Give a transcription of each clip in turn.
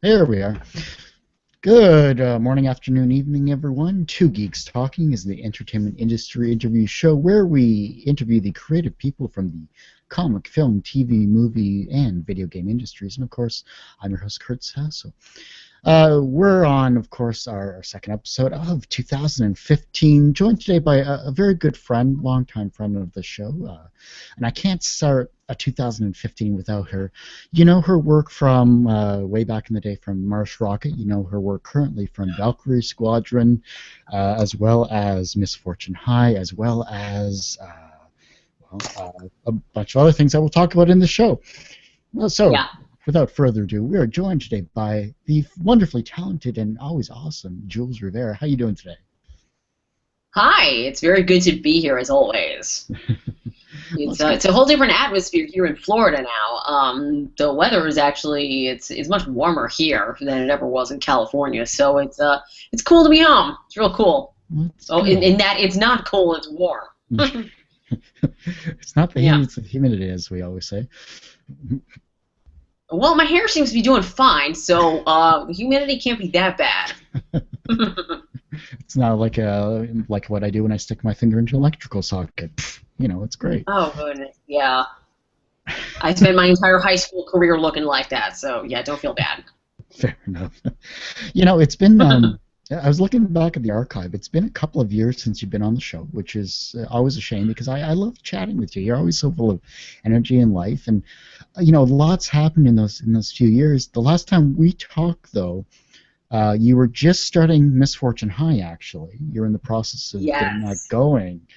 There we are. Good morning, afternoon, evening, everyone. Two Geeks Talking is the entertainment industry interview show where we interview the creative people from the comic, film, TV, movie, and video game industries. And, of course, I'm your host, Kurt Sasso. We're on, of course, our second episode of 2015, joined today by a very good friend, longtime friend of the show. And I can't start a 2015 without her. You know her work from way back in the day from Marsh Rocket. You know her work currently from Valkyrie, Squadron, as well as Misfortune High, as well as a bunch of other things that we'll talk about in the show. Well, so. Yeah. Without further ado, we are joined today by the wonderfully talented and always awesome Jules Rivera. How are you doing today? Hi, it's very good to be here as always. It's a whole different atmosphere here in Florida now. The weather is actually it's much warmer here than it ever was in California, so it's cool to be home. It's real cool. In that it's not cold, it's warm. It's not the heat, it's the humidity, as we always say. Well, my hair seems to be doing fine, so the humidity can't be that bad. It's not like what I do when I stick my finger into an electrical socket. You know, it's great. Oh, goodness, yeah. I spent my entire high school career looking like that, so yeah, don't feel bad. Fair enough. You know, it's been... I was looking back at the archive. It's been a couple of years since you've been on the show, which is always a shame because I love chatting with you. You're always so full of energy and life, and you know, lots happened in those few years. The last time we talked, though, you were just starting Misfortune High. Actually, you're in the process of getting that going.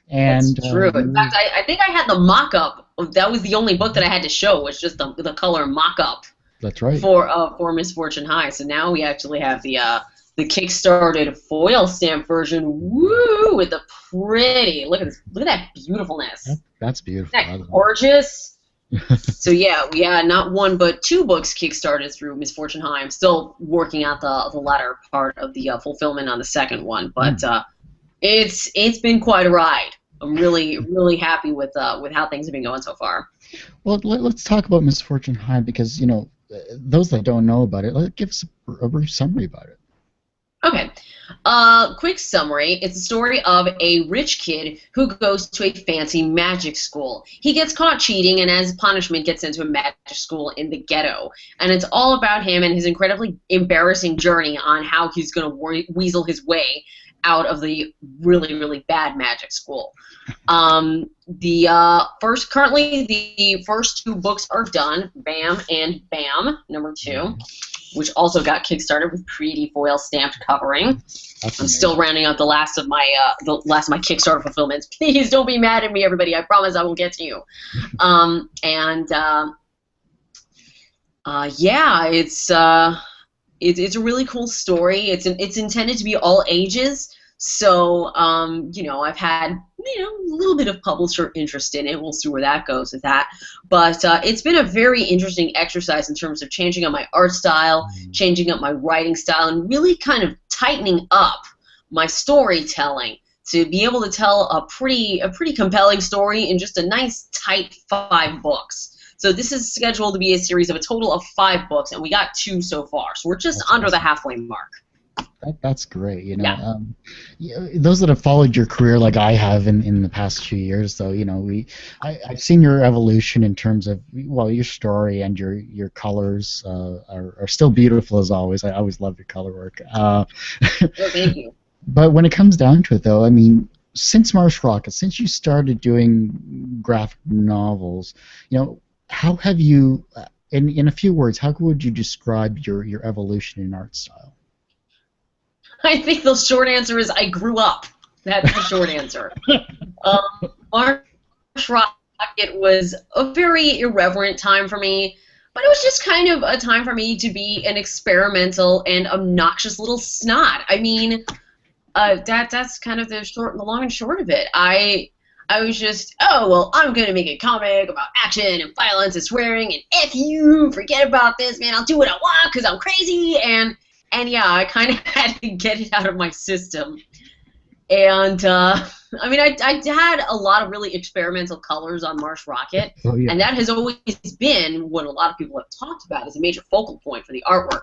And that's true. In fact, I think I had the mock-up. That was the only book that I had to show. Was just the color mock-up. That's right. For Misfortune High. So now we actually have the Kickstarted foil stamp version, woo, with the pretty, look at that beautifulness. That's beautiful. Isn't that gorgeous? So yeah, we had not one but two books Kickstarted through Misfortune High. I'm still working out the latter part of the fulfillment on the second one, but it's been quite a ride. I'm really happy with how things have been going so far. Well, let's talk about Misfortune High because, you know, those that don't know about it, give us a brief summary about it. Okay. Quick summary. It's a story of a rich kid who goes to a fancy magic school. He gets caught cheating and as punishment gets into a magic school in the ghetto. And it's all about him and his incredibly embarrassing journey on how he's going to weasel his way out of the really bad magic school. Currently the first two books are done, Bam and Bam, number 2. Which also got kickstarted with pretty foil stamped covering. I'm still rounding up the last of my Kickstarter fulfillments. Please don't be mad at me, everybody. I promise I will get to you. Yeah, it's a really cool story. It's intended to be all ages. So you know, I've had a little bit of publisher interest in it. We'll see where that goes with that. But it's been a very interesting exercise in terms of changing up my art style, changing up my writing style, and really kind of tightening up my storytelling to be able to tell a pretty compelling story in just a nice tight 5 books. So this is scheduled to be a series of a total of 5 books, and we got 2 so far. So we're just under the halfway mark. That's great, you know. Yeah. Those that have followed your career like I have in the past few years, though, you know, I've seen your evolution in terms of, well, your story and your colors are still beautiful as always. I always love your color work. Well, thank you. But when it comes down to it, though, I mean, since Marsh Rocket, since you started doing graphic novels, you know, how have you, in a few words, how would you describe your evolution in art style? I think the short answer is I grew up. That's the short answer. Marsh Rocket was a very irreverent time for me, but it was just kind of a time for me to be an experimental and obnoxious little snot. I mean, that's kind of the long and short of it. I was just, oh, well, I'm going to make a comic about action and violence and swearing and F you, forget about this, man, I'll do what I want because I'm crazy, and yeah, I kind of had to get it out of my system. And I mean, I had a lot of really experimental colors on Marsh Rocket, Oh yeah. and that has always been what a lot of people have talked about as a major focal point for the artwork.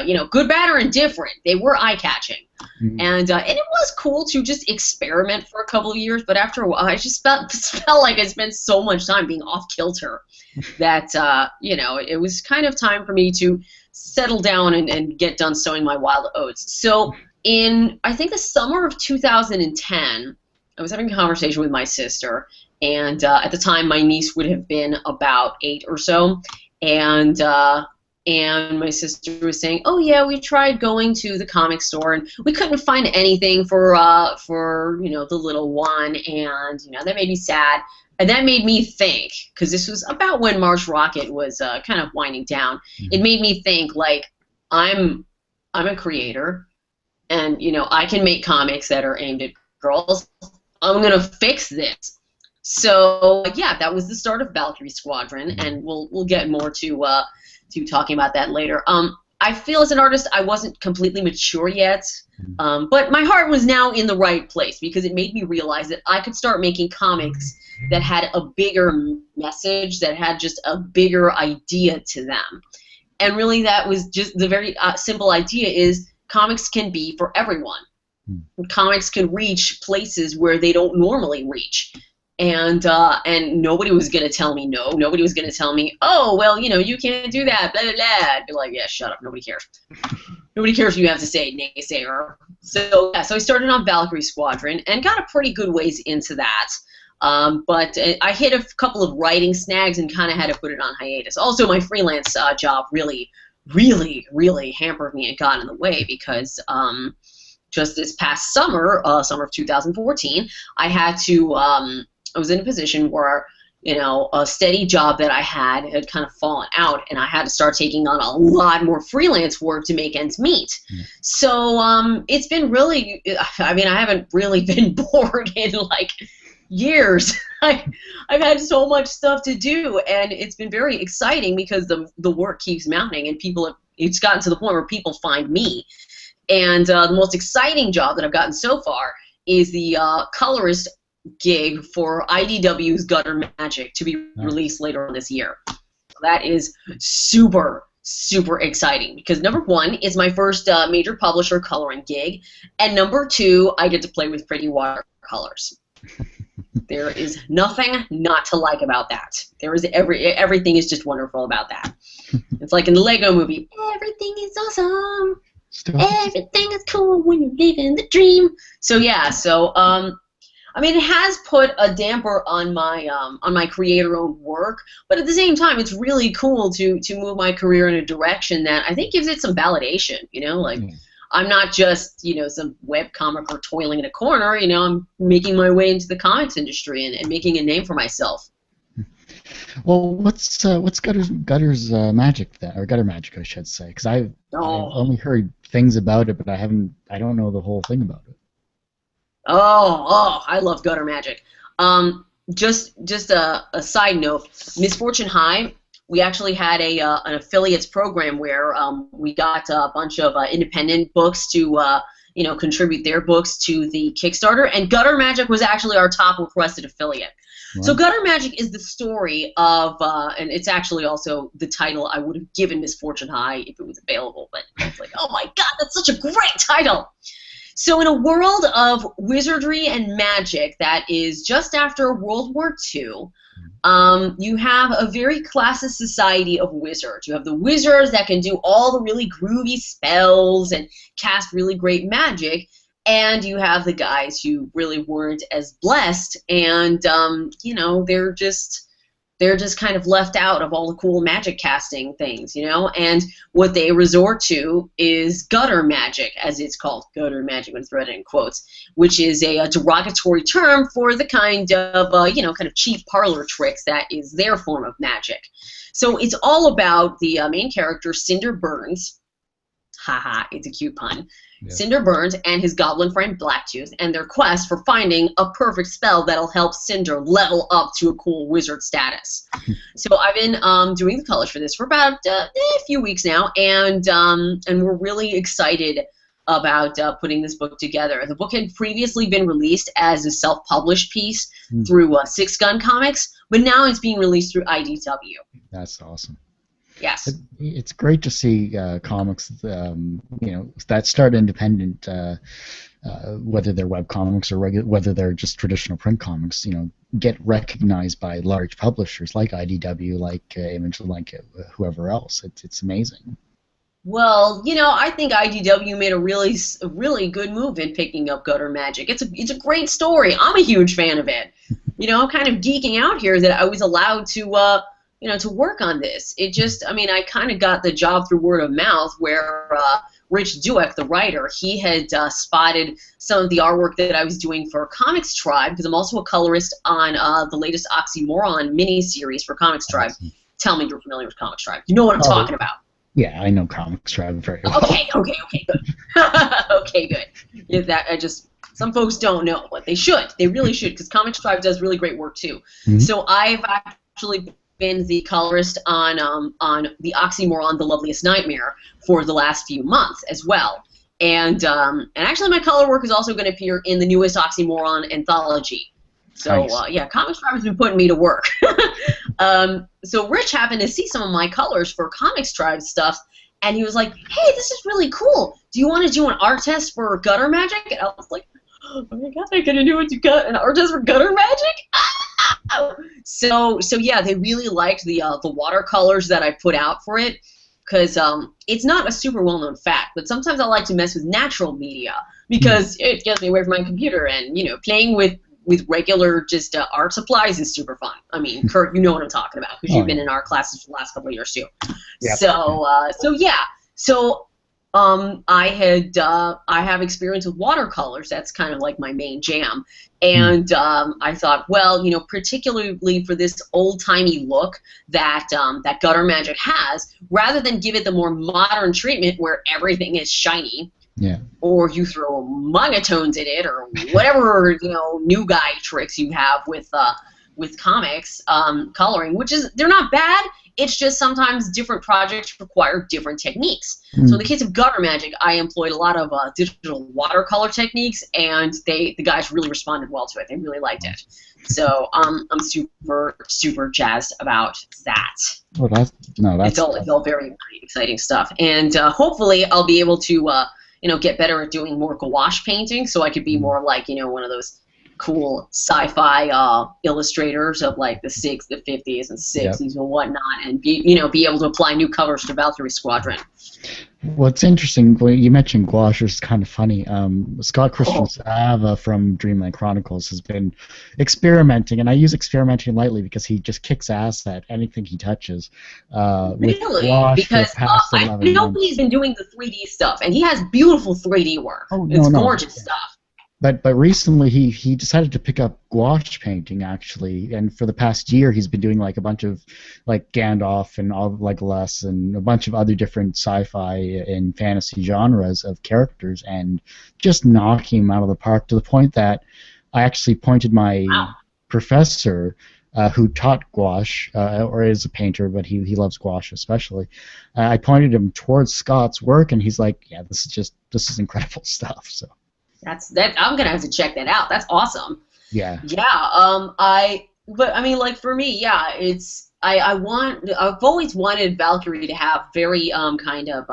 You know, good, bad, or indifferent, they were eye-catching. And it was cool to just experiment for a couple of years, but after a while, I just felt like I spent so much time being off-kilter that, you know, it was kind of time for me to settle down and get done sowing my wild oats. So in, I think, the summer of 2010, I was having a conversation with my sister, and at the time, my niece would have been about 8 or so, and my sister was saying, "Oh yeah, we tried going to the comic store and we couldn't find anything for you know, the little one, and you know, that made me sad." And that made me think, because this was about when Marsh Rocket was kind of winding down. It made me think, like, I'm a creator, and you know, I can make comics that are aimed at girls. I'm gonna fix this. So yeah, that was the start of Valkyrie Squadron, and we'll get more to talking about that later. I feel as an artist I wasn't completely mature yet, but my heart was now in the right place because it made me realize that I could start making comics that had a bigger message, that had just a bigger idea to them. And really that was just the very simple idea is comics can be for everyone. Comics can reach places where they don't normally reach. And nobody was going to tell me no. Nobody was going to tell me, oh, well, you know, you can't do that, blah, blah, blah. I'd be like, yeah, shut up. Nobody cares. Nobody cares what you have to say, naysayer. So, yeah, so I started on Valkyrie Squadron and got a pretty good ways into that. But I hit a couple of writing snags and kind of had to put it on hiatus. Also, my freelance job really, really, really hampered me and got in the way because just this past summer, summer of 2014, I had to... I was in a position where, you know, a steady job that I had kind of fallen out, and I had to start taking on a lot more freelance work to make ends meet. So it's been really, I mean, I haven't really been bored in like years. I've had so much stuff to do, and it's been very exciting because the work keeps mounting, and it's gotten to the point where people find me. And the most exciting job that I've gotten so far is the Colourist Gig for IDW's Gutter Magic to be released later on this year. That is super, super exciting because number one, it's my first major publisher coloring gig, and number two, I get to play with pretty watercolors. There is nothing not to like about that. There is everything is just wonderful about that. It's like in the Lego movie, everything is awesome. Everything is cool when you're living the dream. So yeah, so I mean, it has put a damper on my creator-owned work, but at the same time, it's really cool to move my career in a direction that I think gives it some validation. You know, like I'm not just, you know, some webcomic or toiling in a corner. You know, I'm making my way into the comics industry and making a name for myself. Well, what's Gutter's magic then, or Gutter Magic, I should say, because I've only heard things about it, but I don't know the whole thing about it. Oh, I love Gutter Magic. Just a side note, Misfortune High, we actually had an affiliates program where we got a bunch of independent books to you know, contribute their books to the Kickstarter, and Gutter Magic was actually our top requested affiliate. Wow. So Gutter Magic is the story of, and it's actually also the title I would have given Misfortune High if it was available, but it's like, oh my god, that's such a great title! So in a world of wizardry and magic that is just after World War II, you have a very classist society of wizards. You have the wizards that can do all the really groovy spells and cast really great magic, and you have the guys who really weren't as blessed, and you know, they're just kind of left out of all the cool magic casting things, you know, and what they resort to is gutter magic, as it's called, gutter magic when threaded in quotes, which is a derogatory term for the kind of, you know, kind of cheap parlor tricks that is their form of magic. So it's all about the main character, Cinder Burns. Haha, it's a cute pun. Yeah. Cinder Burns and his goblin friend Blacktooth and their quest for finding a perfect spell that'll help Cinder level up to a cool wizard status. So I've been doing the colors for this for about a few weeks now, and we're really excited about putting this book together. The book had previously been released as a self-published piece through Six Gun Comics, but now it's being released through IDW. That's awesome. Yes. It's great to see comics, that start independent, whether they're web comics or whether they're just traditional print comics, get recognized by large publishers like IDW, like Image, like whoever else. It's amazing. Well, I think IDW made a really good move in picking up Gutter Magic. It's a great story. I'm a huge fan of it. I'm kind of geeking out here that I was allowed to to work on this. It just, I kind of got the job through word of mouth where Rich Dueck, the writer, he had spotted some of the artwork that I was doing for Comics Tribe, because I'm also a colorist on the latest Oxymoron mini-series for Comics Tribe. Awesome. Tell me you're familiar with Comics Tribe. You know what I'm talking about. Yeah, I know Comics Tribe very well. Okay, good. Okay, good. Yeah, some folks don't know, but they should. They really should, because Comics Tribe does really great work too. Mm-hmm. So I've actually been the colorist on the Oxymoron, The Loveliest Nightmare for the last few months as well. And actually my color work is also going to appear in the newest Oxymoron anthology. So, nice. Comics Tribe has been putting me to work. So Rich happened to see some of my colors for Comics Tribe stuff, and he was like, hey, this is really cool. Do you want to do an art test for Gutter Magic? And I was like, oh my god, I'm going to do an art test for Gutter Magic? So yeah, they really liked the watercolors that I put out for it, because it's not a super well-known fact, but sometimes I like to mess with natural media because it gets me away from my computer, and playing with regular just art supplies is super fun. Kurt, you know what I'm talking about, because you've been in art classes for the last couple of years too. Yep. So I have experience with watercolors. That's kind of like my main jam. And I thought, well, particularly for this old-timey look that Gutter Magic has, rather than give it the more modern treatment where everything is shiny, or you throw manga tones in it, or whatever new guy tricks you have with comics coloring, they're not bad. It's just sometimes different projects require different techniques. So in the case of Gutter Magic, I employed a lot of digital watercolor techniques, and the guys really responded well to it. They really liked it. So I'm super jazzed about that. Well, it's all very exciting stuff, and hopefully I'll be able to get better at doing more gouache painting, so I could be more like one of those cool sci-fi illustrators of like the 50s and 60s and whatnot, and be able to apply new covers to Valkyrie Squadron. What's interesting, you mentioned gouache, is kind of funny. Scott Christian Sava from Dreamland Chronicles has been experimenting, and I use experimenting lightly because he just kicks ass at anything he touches. With gouache because I know he's been doing the 3D stuff, and he has beautiful 3D work. It's gorgeous stuff. But recently he decided to pick up gouache painting, actually, and for the past year he's been doing like a bunch of like Gandalf and all like Les and a bunch of other different sci-fi and fantasy genres of characters, and just knocking them out of the park, to the point that I actually pointed my professor who taught gouache, or is a painter, but he loves gouache especially. I pointed him towards Scott's work, and he's like, yeah, this is incredible stuff. So. I'm gonna have to check that out. That's awesome. Yeah. Yeah. Like for me, yeah, I've always wanted Valkyrie to have very kind of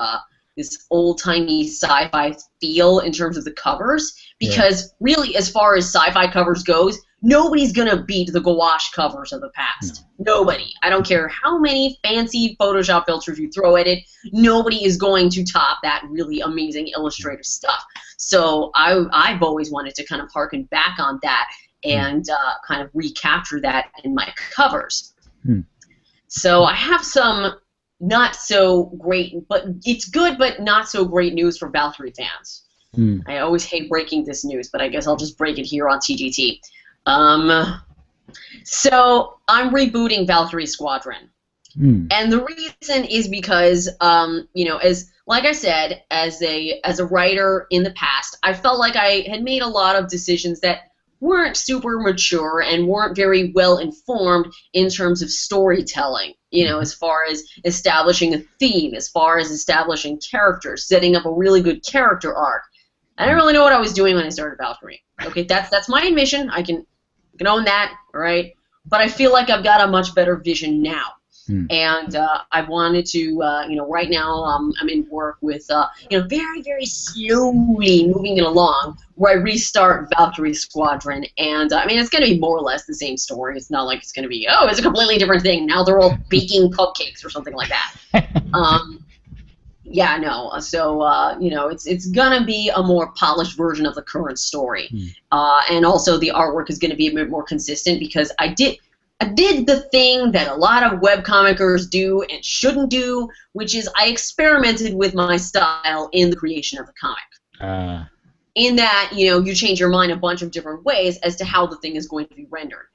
this old-timey sci-fi feel in terms of the covers, because really, as far as sci-fi covers goes, nobody's gonna beat the gouache covers of the past. No. Nobody. I don't care how many fancy Photoshop filters you throw at it. Nobody is going to top that really amazing illustrator stuff. So I've always wanted to kind of harken back on that and kind of recapture that in my covers. So I have some not so great, but it's good but not so great news for Valkyrie fans. I always hate breaking this news, but I guess I'll just break it here on TGT. So I'm rebooting Valkyrie Squadron. And the reason is because, as like I said, as a writer in the past, I felt like I had made a lot of decisions that weren't super mature and weren't very well informed in terms of storytelling, you know, as far as establishing a theme, as far as establishing characters, setting up a really good character arc. I didn't really know what I was doing when I started Valkyrie. Okay, that's my admission. I can own that, all right? But I feel like I've got a much better vision now. And I wanted to, you know, right now I'm in work with, you know, very, very slowly moving it along, where I restart Valkyrie Squadron. And, I mean, it's going to be more or less the same story. It's not like it's going to be, oh, it's a completely different thing. Now they're all baking cupcakes or something like that. Yeah, no. So, you know, it's going to be a more polished version of the current story. And also the artwork is going to be a bit more consistent, because I did the thing that a lot of webcomicers do and shouldn't do, which is I experimented with my style in the creation of the comic. In that, you know, you change your mind a bunch of different ways as to how the thing is going to be rendered.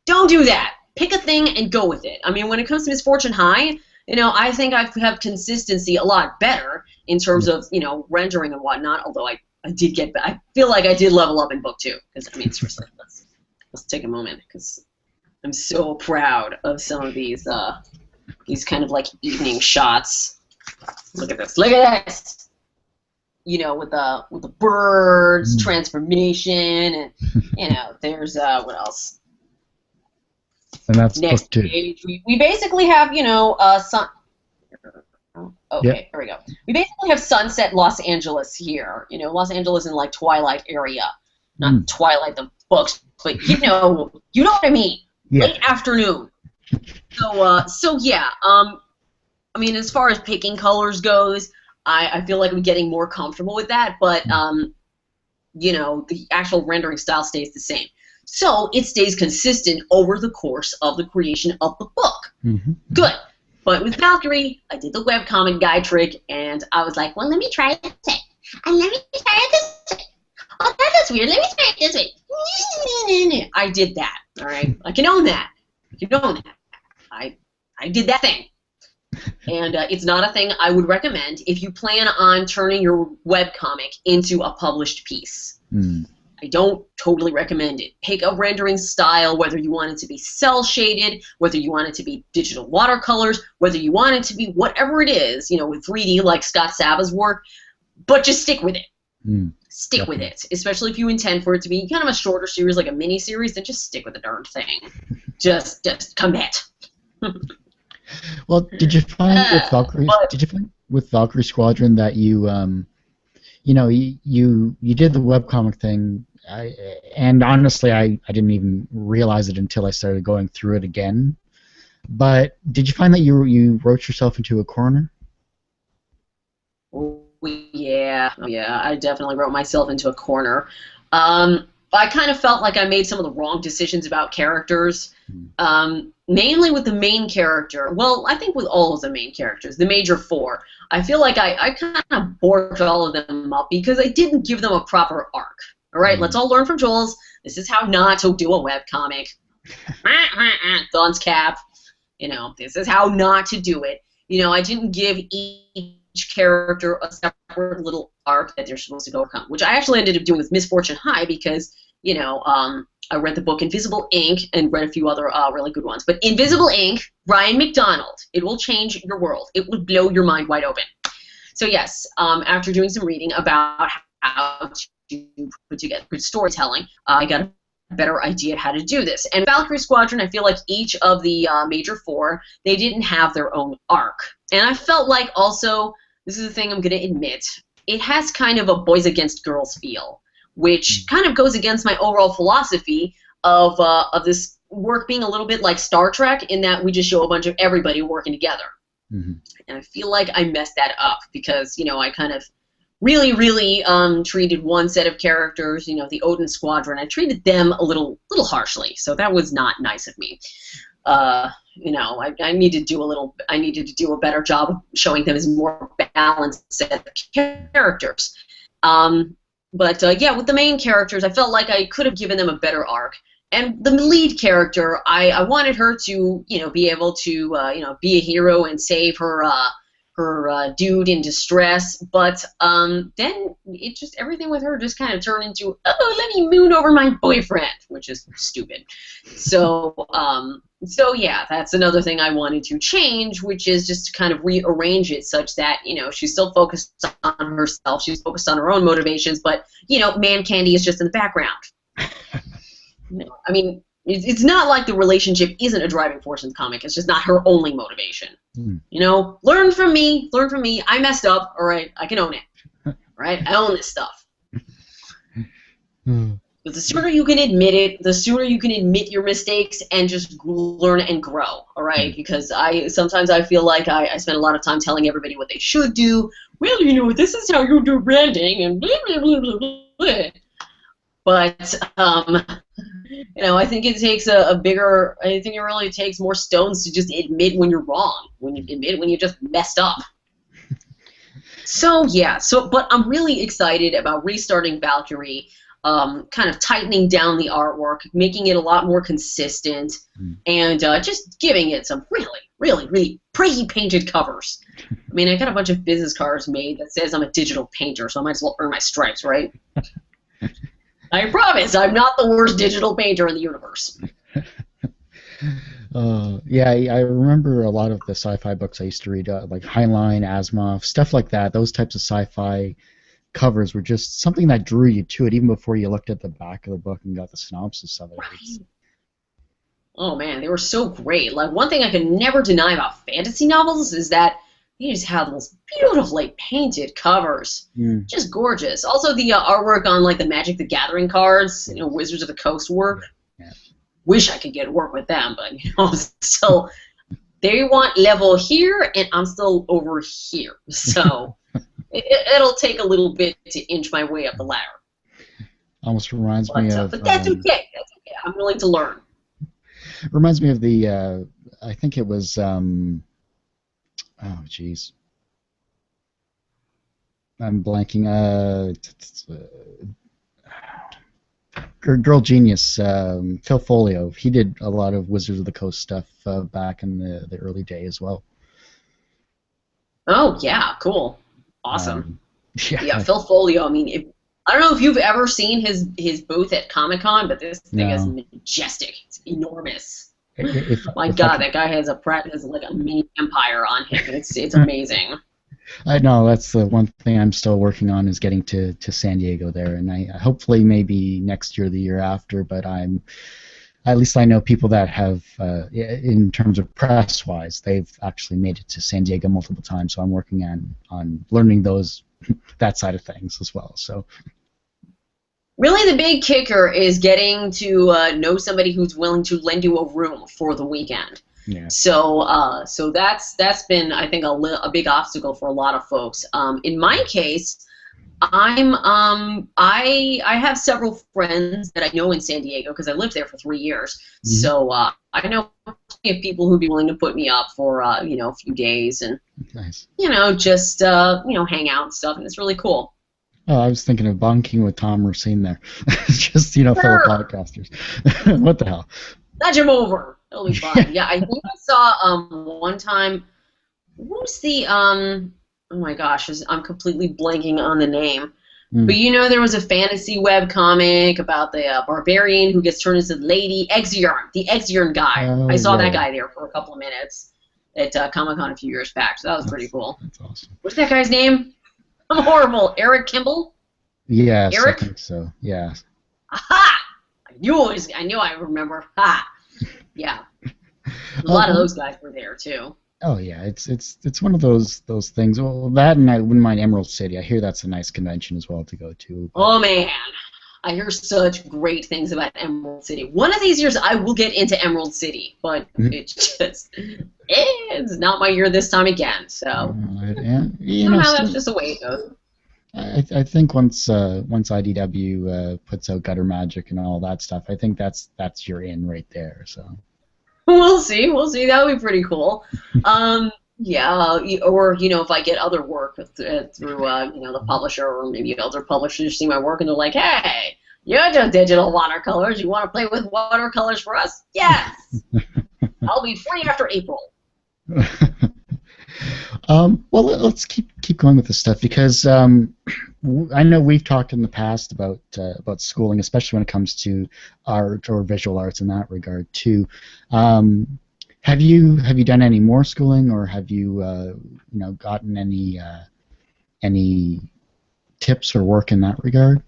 Don't do that. Pick a thing and go with it. I mean, when it comes to Misfortune High, you know, I think I have consistency a lot better in terms of, you know, rendering and whatnot, although I feel like I did level up in book 2. Because, I mean, seriously, let's take a moment, because I'm so proud of some of these kind of like evening shots. Look at this. Look at this. You know, with the birds, transformation, and you know, there's what else? And that's next book 2. page. We basically have, you know, sun. Okay, here we go. We basically have sunset Los Angeles here. You know, Los Angeles in like Twilight area, not Twilight the books, but you know what I mean. Yeah. Late afternoon. So yeah. I mean, as far as picking colors goes, I feel like I'm getting more comfortable with that. But you know, the actual rendering style stays the same. So it stays consistent over the course of the creation of the book. Good. But with Valkyrie, I did the webcomic guy trick, and I was like, well, let me try it this way, and let me try it this way. Oh, that's weird. Let me try it this way. I did that. All right. I can own that. I can own that. I did that thing. And it's not a thing I would recommend if you plan on turning your webcomic into a published piece. I don't totally recommend it. Pick a rendering style, whether you want it to be cel-shaded, whether you want it to be digital watercolors, whether you want it to be whatever it is, you know, with 3D like Scott Sava's work, but just stick with it. Stick with it, especially if you intend for it to be kind of a shorter series, like a mini-series, then just stick with the darn thing. Just commit. Well, did you find with Valkyrie Squadron that you, you know, you did the webcomic thing, and honestly, I didn't even realize it until I started going through it again. But did you find that you wrote yourself into a corner? Yeah, I definitely wrote myself into a corner. I kind of felt like I made some of the wrong decisions about characters, mainly with the main character. Well, I think with all of the main characters, the major 4. I feel like I kind of borked all of them up because I didn't give them a proper arc. All right, let's all learn from Jules. This is how not to do a webcomic. Guns cap. You know, this is how not to do it. You know, I didn't give each character a separate little arc that they're supposed to go overcome, which I actually ended up doing with Misfortune High because, you know, I read the book Invisible Ink and read a few other really good ones. But Invisible Ink, Ryan McDonald, it will change your world. It will blow your mind wide open. So yes, after doing some reading about how to put together good storytelling, I got a better idea how to do this. And Valkyrie Squadron, I feel like each of the major 4, they didn't have their own arc. And I felt like also, this is the thing I'm going to admit, it has kind of a boys against girls feel, which kind of goes against my overall philosophy of this work being a little bit like Star Trek, in that we just show a bunch of everybody working together. And I feel like I messed that up because, you know, I kind of really treated one set of characters, you know, the Odin Squadron. I treated them a little harshly, so that was not nice of me. You know, I needed to do a better job of showing them as more balanced set of characters. But yeah, with the main characters, I felt like I could have given them a better arc. And the lead character, I wanted her to, you know, be able to, you know, be a hero and save her dude in distress, but then everything with her just kind of turned into, oh, let me moon over my boyfriend, which is stupid. So yeah, that's another thing I wanted to change, which is just to kind of rearrange it such that, she's still focused on herself, she's focused on her own motivations, but, man candy is just in the background. I mean, it's not like the relationship isn't a driving force in the comic. It's just not her only motivation. Learn from me. Learn from me. I messed up. All right, I can own it. All right, I own this stuff. But the sooner you can admit it, the sooner you can admit your mistakes and just learn and grow. All right, because sometimes I feel like I spend a lot of time telling everybody what they should do. Well, this is how you do branding and blah, blah, blah, blah, blah. But I think it takes I think it really takes more stones to just admit when you're wrong, when you admit when you just messed up. So yeah, but I'm really excited about restarting Valkyrie, kind of tightening down the artwork, making it a lot more consistent, and just giving it some really, really, really pretty painted covers. I mean, I got a bunch of business cards made that says I'm a digital painter, so I might as well earn my stripes, right? I promise, I'm not the worst digital painter in the universe. Yeah, I remember a lot of the sci-fi books I used to read, like Heinlein, Asimov, stuff like that. Those types of sci-fi covers were just something that drew you to it, even before you looked at the back of the book and got the synopsis of it. Right. Oh man, they were so great. Like, one thing I can never deny about fantasy novels is that they just have the most beautifully painted covers. Just gorgeous. Also, the artwork on, like, the Magic the Gathering cards, Wizards of the Coast work. Yeah. Wish I could get work with them, but, still, they want level here, and I'm still over here. So, it'll take a little bit to inch my way up the ladder. Almost reminds me of... But that's okay. That's okay. I'm willing to learn. Reminds me of the, I think it was... oh, jeez. I'm blanking. Girl Genius, Phil Folio. He did a lot of Wizards of the Coast stuff back in the early day as well. Oh, yeah, cool. Awesome. Yeah, Phil Folio, I mean, I don't know if you've ever seen his booth at Comic-Con, but this thing is majestic. It's enormous. My God, that guy has like a mini empire on him. It's amazing. I know, that's the one thing I'm still working on, is getting to San Diego there, and I hopefully maybe next year or the year after. But at least I know people that have, in terms of press-wise, they've actually made it to San Diego multiple times. So I'm working on learning that side of things as well. So. Really, the big kicker is getting to know somebody who's willing to lend you a room for the weekend. Yeah. So that's been, I think, a big obstacle for a lot of folks. In my case, I have several friends that I know in San Diego because I lived there for 3 years. So I know plenty of people who'd be willing to put me up for a few days and just hang out and stuff, and it's really cool. Oh, I was thinking of bunking with Tom Racine there. Just, fellow podcasters. What the hell? Nudge him over. It'll be fun. Yeah, I think I saw one time, who's the, oh my gosh, I'm completely blanking on the name. But there was a fantasy webcomic about the barbarian who gets turned into the lady, the Exeurn guy. I saw that guy there for a couple of minutes at Comic-Con a few years back, so that was pretty cool. That's awesome. What's that guy's name? I'm horrible. Eric Kimball? Yes, Eric? I think so. Yeah. Aha! I knew I remember. Ha! Yeah. A lot of those guys were there too. Oh yeah, it's one of those things. Well, that, and I wouldn't mind Emerald City. I hear that's a nice convention as well to go to. But... Oh man, I hear such great things about Emerald City. One of these years I will get into Emerald City, but it's not my year this time again. So somehow that's just the way it goes. I think once IDW puts out Gutter Magic and all that stuff, I think that's your in right there. So we'll see. That would be pretty cool. Yeah, or if I get other work through the publisher, or maybe other publishers see my work and they're like, hey, you do digital watercolors. You want to play with watercolors for us? Yes. I'll be free after April. Well, let's keep going with this stuff because I know we've talked in the past about schooling, especially when it comes to art or visual arts in that regard too. Have you done any more schooling, or have you gotten any tips or work in that regard?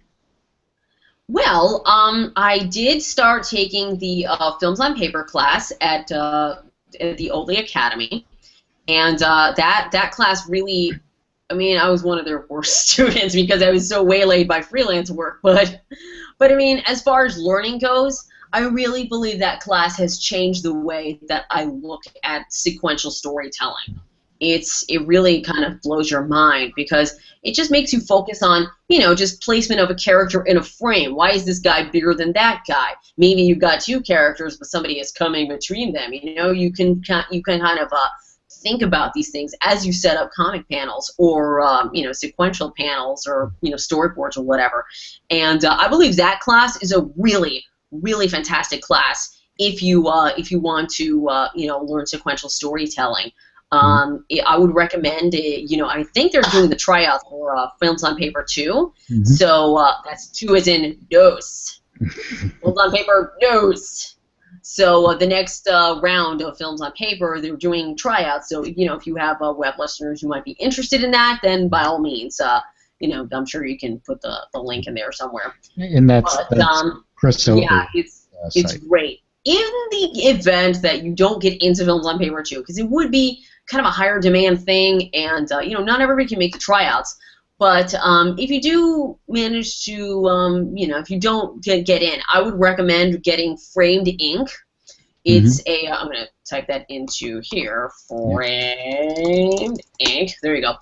Well, I did start taking the Films on Paper class at the Oatley Academy, and that class really, I mean, I was one of their worst students because I was so waylaid by freelance work. But I mean, as far as learning goes, I really believe that class has changed the way that I look at sequential storytelling. It really kind of blows your mind because it just makes you focus on, just placement of a character in a frame. Why is this guy bigger than that guy? Maybe you've got two characters, but somebody is coming between them. You can kind of think about these things as you set up comic panels or sequential panels or storyboards or whatever. And I believe that class is a really, really fantastic class if you want to learn sequential storytelling. I would recommend it. I think they're doing the tryouts for Films on Paper 2. Mm-hmm. So that's 2 as in dose. Films on Paper dose. So the next round of Films on Paper, they're doing tryouts. So if you have web listeners who might be interested in that, then by all means, I'm sure you can put the link in there somewhere. And that's Chris Soper. Yeah, it's great. In the event that you don't get into Films on Paper 2, because it would be kind of a higher demand thing, and not everybody can make the tryouts. But if you do manage to, if you don't get in, I would recommend getting framed ink. It's I'm going to type that into here, framed ink. There you go.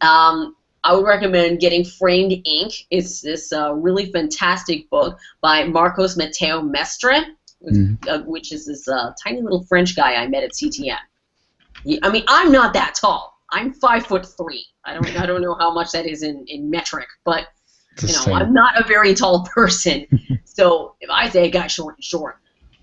I would recommend getting framed ink. It's this really fantastic book by Marcos Mateo Mestre, which is this tiny little French guy I met at CTN. I mean, I'm not that tall. I'm 5'3". I don't know how much that is in metric, but I'm not a very tall person. So if I say a guy's short, he's short.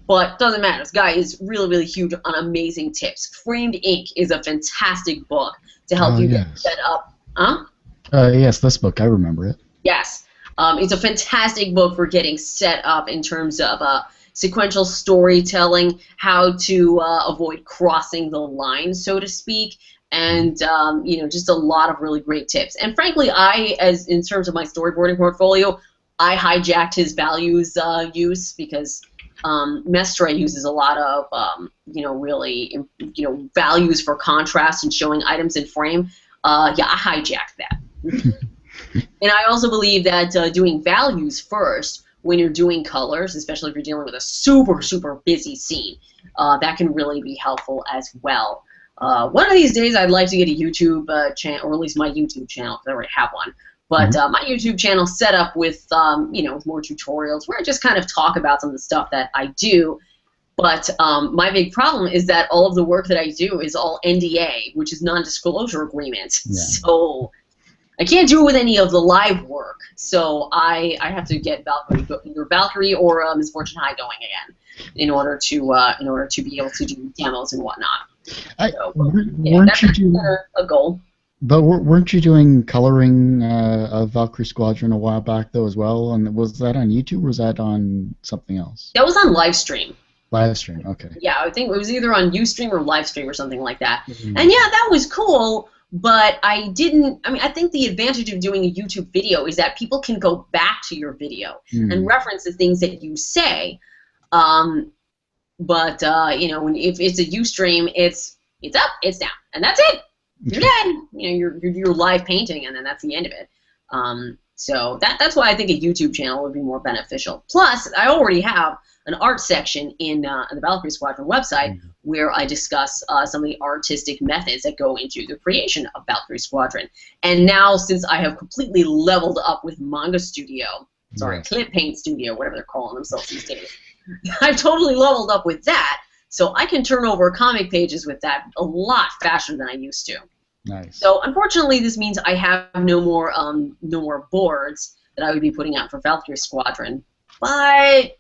But doesn't matter. This guy is really, really huge on amazing tips. Framed Ink is a fantastic book to help you get set up. Huh? Yes, this book, I remember it. Yes. It's a fantastic book for getting set up in terms of sequential storytelling, how to avoid crossing the line, so to speak, and just a lot of really great tips. And frankly, in terms of my storyboarding portfolio, I hijacked his values use because Mestre uses a lot of values for contrast and showing items in frame. I hijacked that. And I also believe that doing values first when you're doing colors, especially if you're dealing with a super, super busy scene, that can really be helpful as well. One of these days, I'd like to get a YouTube channel, or at least my YouTube channel, because I already have one. But my YouTube channel set up with, more tutorials where I just kind of talk about some of the stuff that I do. But my big problem is that all of the work that I do is all NDA, which is non-disclosure agreement. Yeah. So I can't do it with any of the live work. So I have to get either Valkyrie or Misfortune High going again in order to be able to do demos and whatnot. Weren't you doing a goal? But weren't you doing coloring of Valkyrie Squadron a while back though as well? And was that on YouTube or was that on something else? That was on Livestream. Livestream, okay. Yeah, I think it was either on Ustream or Livestream or something like that. And yeah, that was cool. But I think the advantage of doing a YouTube video is that people can go back to your video and reference the things that you say. But if it's a Ustream, it's up, it's down, and that's it. You're done. You're live painting, and then that's the end of it. So that's why I think a YouTube channel would be more beneficial. Plus, I already have an art section in the Valkyrie Squadron website where I discuss some of the artistic methods that go into the creation of Valkyrie Squadron. And now, since I have completely leveled up with Manga Studio, Clip Paint Studio, whatever they're calling themselves these days, I've totally leveled up with that, so I can turn over comic pages with that a lot faster than I used to. Nice. So unfortunately, this means I have no more boards that I would be putting out for Valkyrie Squadron. But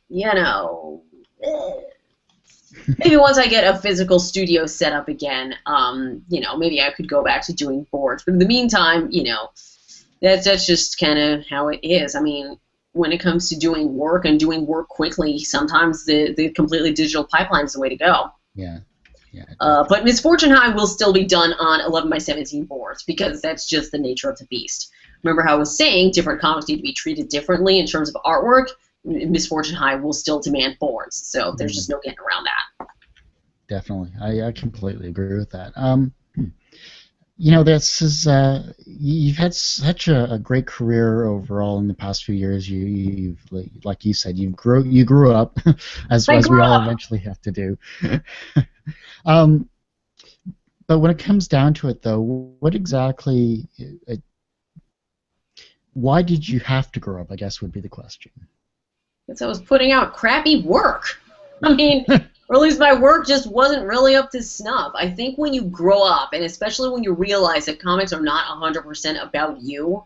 maybe once I get a physical studio set up again, you know, maybe I could go back to doing boards. But in the meantime, you know, that's just kind of how it is. I mean, when it comes to doing work and doing work quickly, sometimes the completely digital pipeline is the way to go. Yeah. Yeah. But Misfortune High will still be done on 11x17 boards because that's just the nature of the beast. Remember how I was saying different comics need to be treated differently in terms of artwork? Misfortune High will still demand boards, so there's just no getting around that. Definitely. I completely agree with that. You know, this is you've had such a great career overall in the past few years. You've like you said, you grew up as we all eventually have to do. But when it comes down to it, though, what exactly? Why did you have to grow up? I guess would be the question. Because I was putting out crappy work. I mean. Or at least my work just wasn't really up to snuff. I think when you grow up, and especially when you realize that comics are not 100% about you,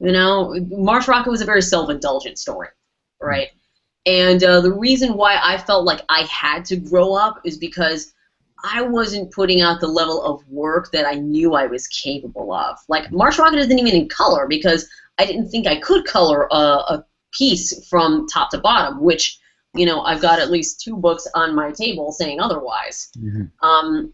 you know, Marsh was a very self-indulgent story, right? And the reason why I felt like I had to grow up is because I wasn't putting out the level of work that I knew I was capable of. Like, Marsh Rocket isn't even in color because I didn't think I could color a piece from top to bottom, which... You know, I've got at least 2 books on my table saying otherwise. Mm-hmm.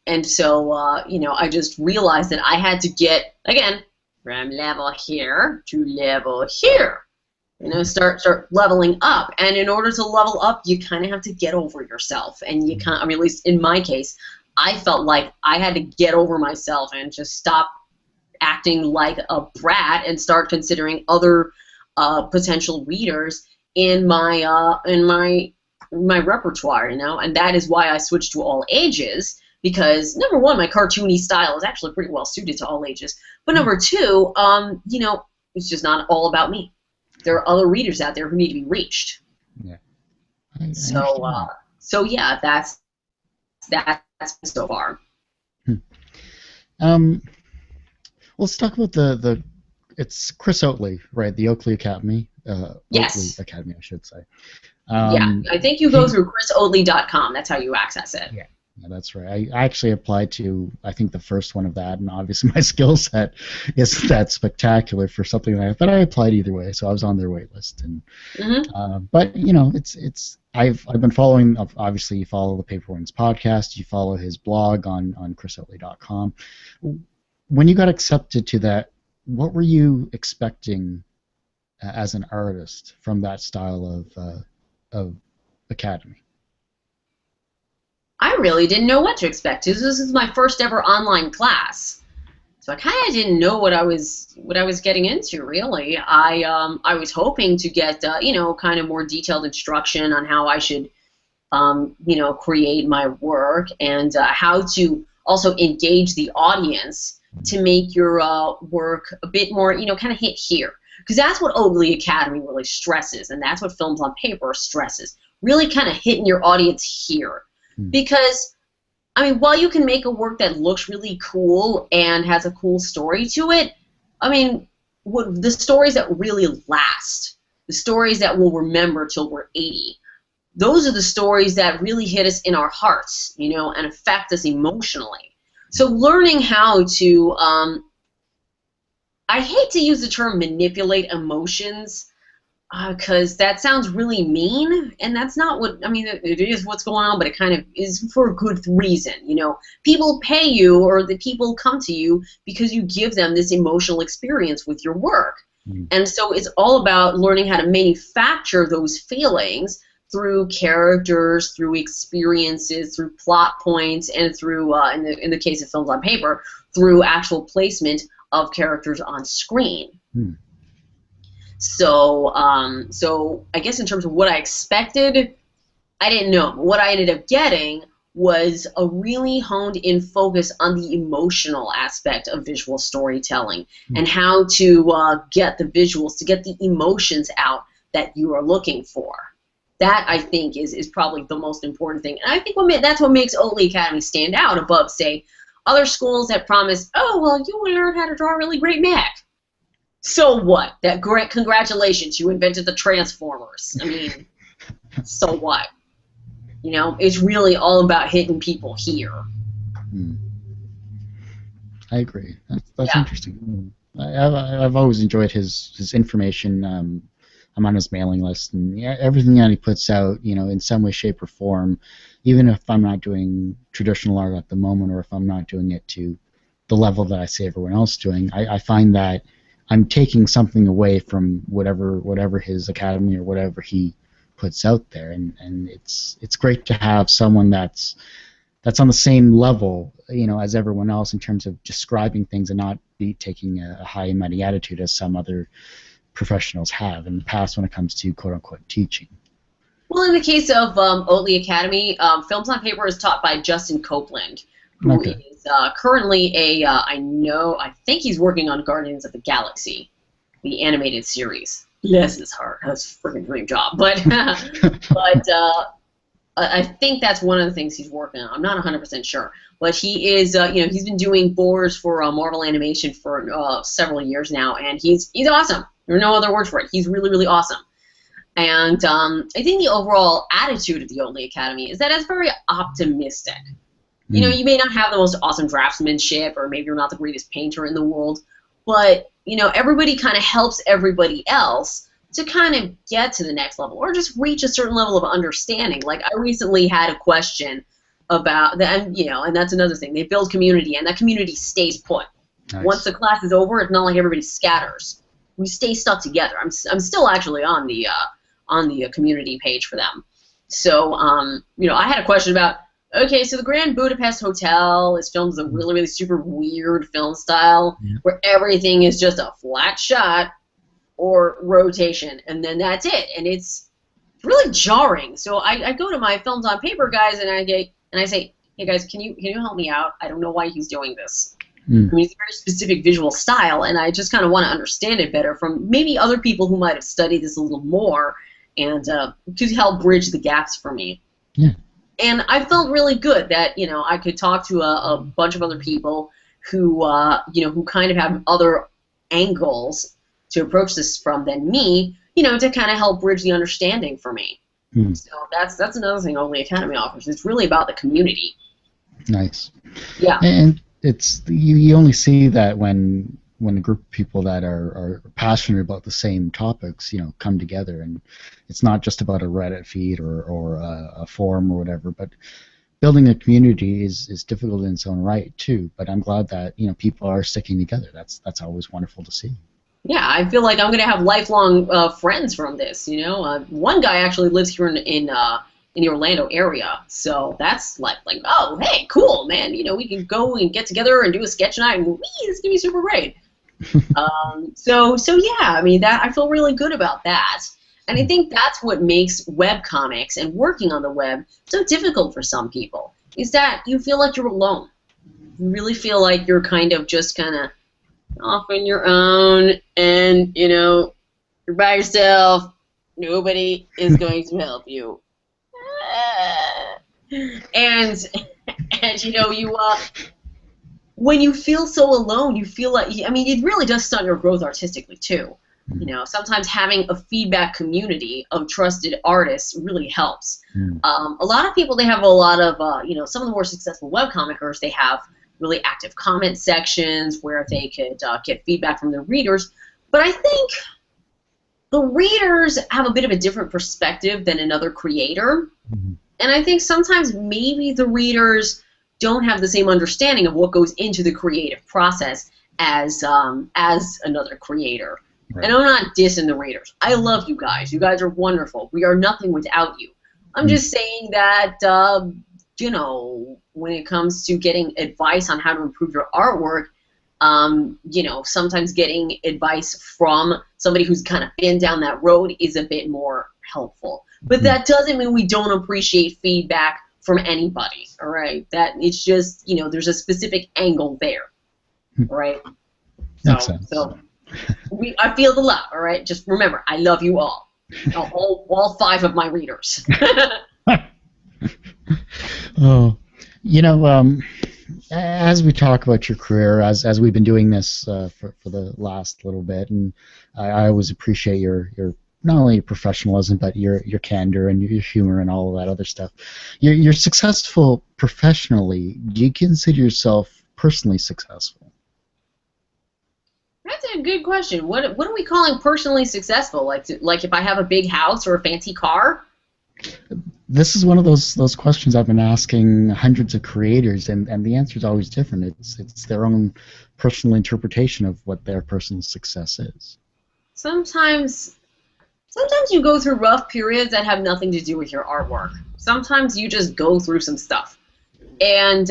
And so, you know, I just realized that I had to get, again, from level here to level here. You know, start leveling up. And in order to level up, you kind of have to get over yourself. And you can't, I mean, at least in my case, I felt like I had to get over myself and just stop acting like a brat and start considering other potential readers in my repertoire, you know, and that is why I switched to all ages, because number one, my cartoony style is actually pretty well suited to all ages, but number two, you know, it's just not all about me. There are other readers out there who need to be reached. Yeah. So yeah, that's so far. Let's talk about the it's Chris Oatley, right? The Oatley Academy. Yes. Oatley Academy, I should say. Yeah, I think you go through chrisoatley.com. That's how you access it. Yeah, that's right. I actually applied to, I think, the first one of that, and obviously my skill set isn't that spectacular for something like that. But I applied either way, so I was on their wait list. And but you know, I've been following. Obviously, you follow the Paperwings podcast. You follow his blog on chrisoatley.com. When you got accepted to that, what were you expecting as an artist from that style of academy? I really didn't know what to expect. This is my first ever online class, so I kind of didn't know what I was getting into. Really, I was hoping to get you know, kind of more detailed instruction on how I should you know, create my work and how to also engage the audience to make your work a bit more, you know, kind of hit here. Because that's what Oatley Academy really stresses, and that's what Films on Paper stresses. Really kind of hitting your audience here. Because, I mean, while you can make a work that looks really cool and has a cool story to it, I mean, the stories that really last, the stories that we'll remember till we're 80, those are the stories that really hit us in our hearts, you know, and affect us emotionally. So learning how to, I hate to use the term manipulate emotions because that sounds really mean, and that's not what, I mean, it is what's going on, but it kind of is for a good reason, you know. People pay you, or the people come to you because you give them this emotional experience with your work. And so it's all about learning how to manufacture those feelings through characters, through experiences, through plot points, and through, in the case of Films on Paper, through actual placement of characters on screen. So, so I guess in terms of what I expected, I didn't know. What I ended up getting was a really honed-in focus on the emotional aspect of visual storytelling and how to get the visuals, to get the emotions out that you are looking for. That, I think, is probably the most important thing. And I think that's what makes Oatley Academy stand out above, say, other schools that promise, oh, well, you want to learn how to draw a really great mech. So what? That great, congratulations, you invented the Transformers. I mean, so what? You know, it's really all about hitting people here. Hmm. I agree. That's Yeah. interesting. I've always enjoyed his information. I'm on his mailing list, and yeah, everything that he puts out, in some way, shape, or form, even if I'm not doing traditional art at the moment, or if I'm not doing it to the level that I see everyone else doing, I find that I'm taking something away from whatever his academy or whatever he puts out there, and it's great to have someone that's on the same level, as everyone else in terms of describing things and not be taking a high and mighty attitude as some other professionals have in the past when it comes to quote-unquote teaching. Well, in the case of Oatley Academy, Films on Paper is taught by Justin Copeland, who Okay. is currently I think he's working on Guardians of the Galaxy, the animated series. Bless his heart, that's a freaking dream job. But I think that's one of the things he's working on. I'm not 100% sure, but he is, he's been doing boards for Marvel Animation for several years now, and he's awesome. There's no other word for it. He's really, really awesome. And I think the overall attitude of the Oatley Academy is that it's very optimistic. You know, you may not have the most awesome draftsmanship, or maybe you're not the greatest painter in the world, but, everybody kind of helps everybody else to kind of get to the next level or just reach a certain level of understanding. Like, I recently had a question about that, and that's another thing. They build community, and that community stays put. Nice. Once the class is over, it's not like everybody scatters. We stay stuck together. I'm still actually on the community page for them. So, I had a question about, okay, so the Grand Budapest Hotel is filmed with a really, really super weird film style where everything is just a flat shot or rotation, and then that's it, and it's really jarring. So I go to my Films on Paper guys, and I say, hey guys, can you help me out? I don't know why he's doing this. I mean, it's a very specific visual style, and I just kind of want to understand it better from maybe other people who might have studied this a little more, and to help bridge the gaps for me. Yeah. And I felt really good that I could talk to a bunch of other people who who kind of have other angles to approach this from than me, to kind of help bridge the understanding for me. So that's another thing Oatley Academy offers. It's really about the community. Nice. Yeah. And it's you only see that when a group of people that are passionate about the same topics, come together, and it's not just about a Reddit feed or a forum or whatever, but building a community is difficult in its own right too. But I'm glad that people are sticking together. That's always wonderful to see. Yeah, I feel like I'm going to have lifelong friends from this, One guy actually lives here in the Orlando area, so that's like, oh, hey, cool, man. We can go and get together and do a sketch night, and this is going to be super great. So yeah, I mean, that I feel really good about that. And I think that's what makes webcomics and working on the web so difficult for some people, is that you feel like you're alone. You really feel like you're kind of off on your own, and you're by yourself. Nobody is going to help you, and when you feel so alone, you feel like, it really does stunt your growth artistically too. Sometimes having a feedback community of trusted artists really helps. A lot of people, they have a lot of some of the more successful webcomicers, they have really active comment sections where they could get feedback from their readers. But I think the readers have a bit of a different perspective than another creator. And I think sometimes maybe the readers don't have the same understanding of what goes into the creative process as another creator. Right. And I'm not dissing the readers. I love you guys. You guys are wonderful. We are nothing without you. I'm just saying that when it comes to getting advice on how to improve your artwork, sometimes getting advice from somebody who's kind of been down that road is a bit more helpful. But that doesn't mean we don't appreciate feedback from anybody, all right? That it's just, there's a specific angle there, all right? Makes sense. So I feel the love, all right? Just remember, I love you all. All 5 of my readers. Oh, as we talk about your career, as we've been doing this for the last little bit, and I always appreciate your not only your professionalism, but your candor and your humor and all of that other stuff. You're successful professionally. Do you consider yourself personally successful? That's a good question. What are we calling personally successful? Like if I have a big house or a fancy car? This is one of those questions I've been asking hundreds of creators, and the answer is always different. It's their own personal interpretation of what their personal success is. Sometimes you go through rough periods that have nothing to do with your artwork. Sometimes you just go through some stuff, and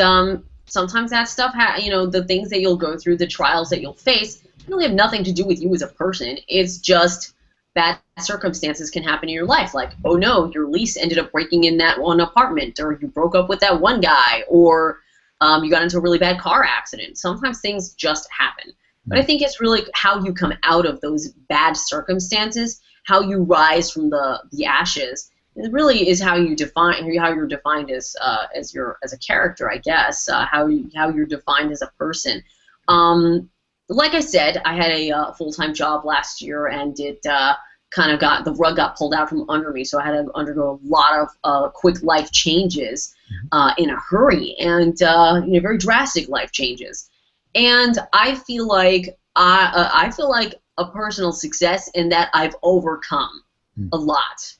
sometimes that stuff, the things that you'll go through, the trials that you'll face, really have nothing to do with you as a person. It's just bad circumstances can happen in your life. Like, oh no, your lease ended up breaking in that one apartment, or you broke up with that one guy, or you got into a really bad car accident. Sometimes things just happen. But I think it's really how you come out of those bad circumstances, how you rise from the ashes. It really is how you're defined as a character, I guess. How you're defined as a person. Like I said, I had a full-time job last year, and it kind of the rug got pulled out from under me, so I had to undergo a lot of quick life changes in a hurry, and very drastic life changes. And I feel like a personal success in that I've overcome a lot.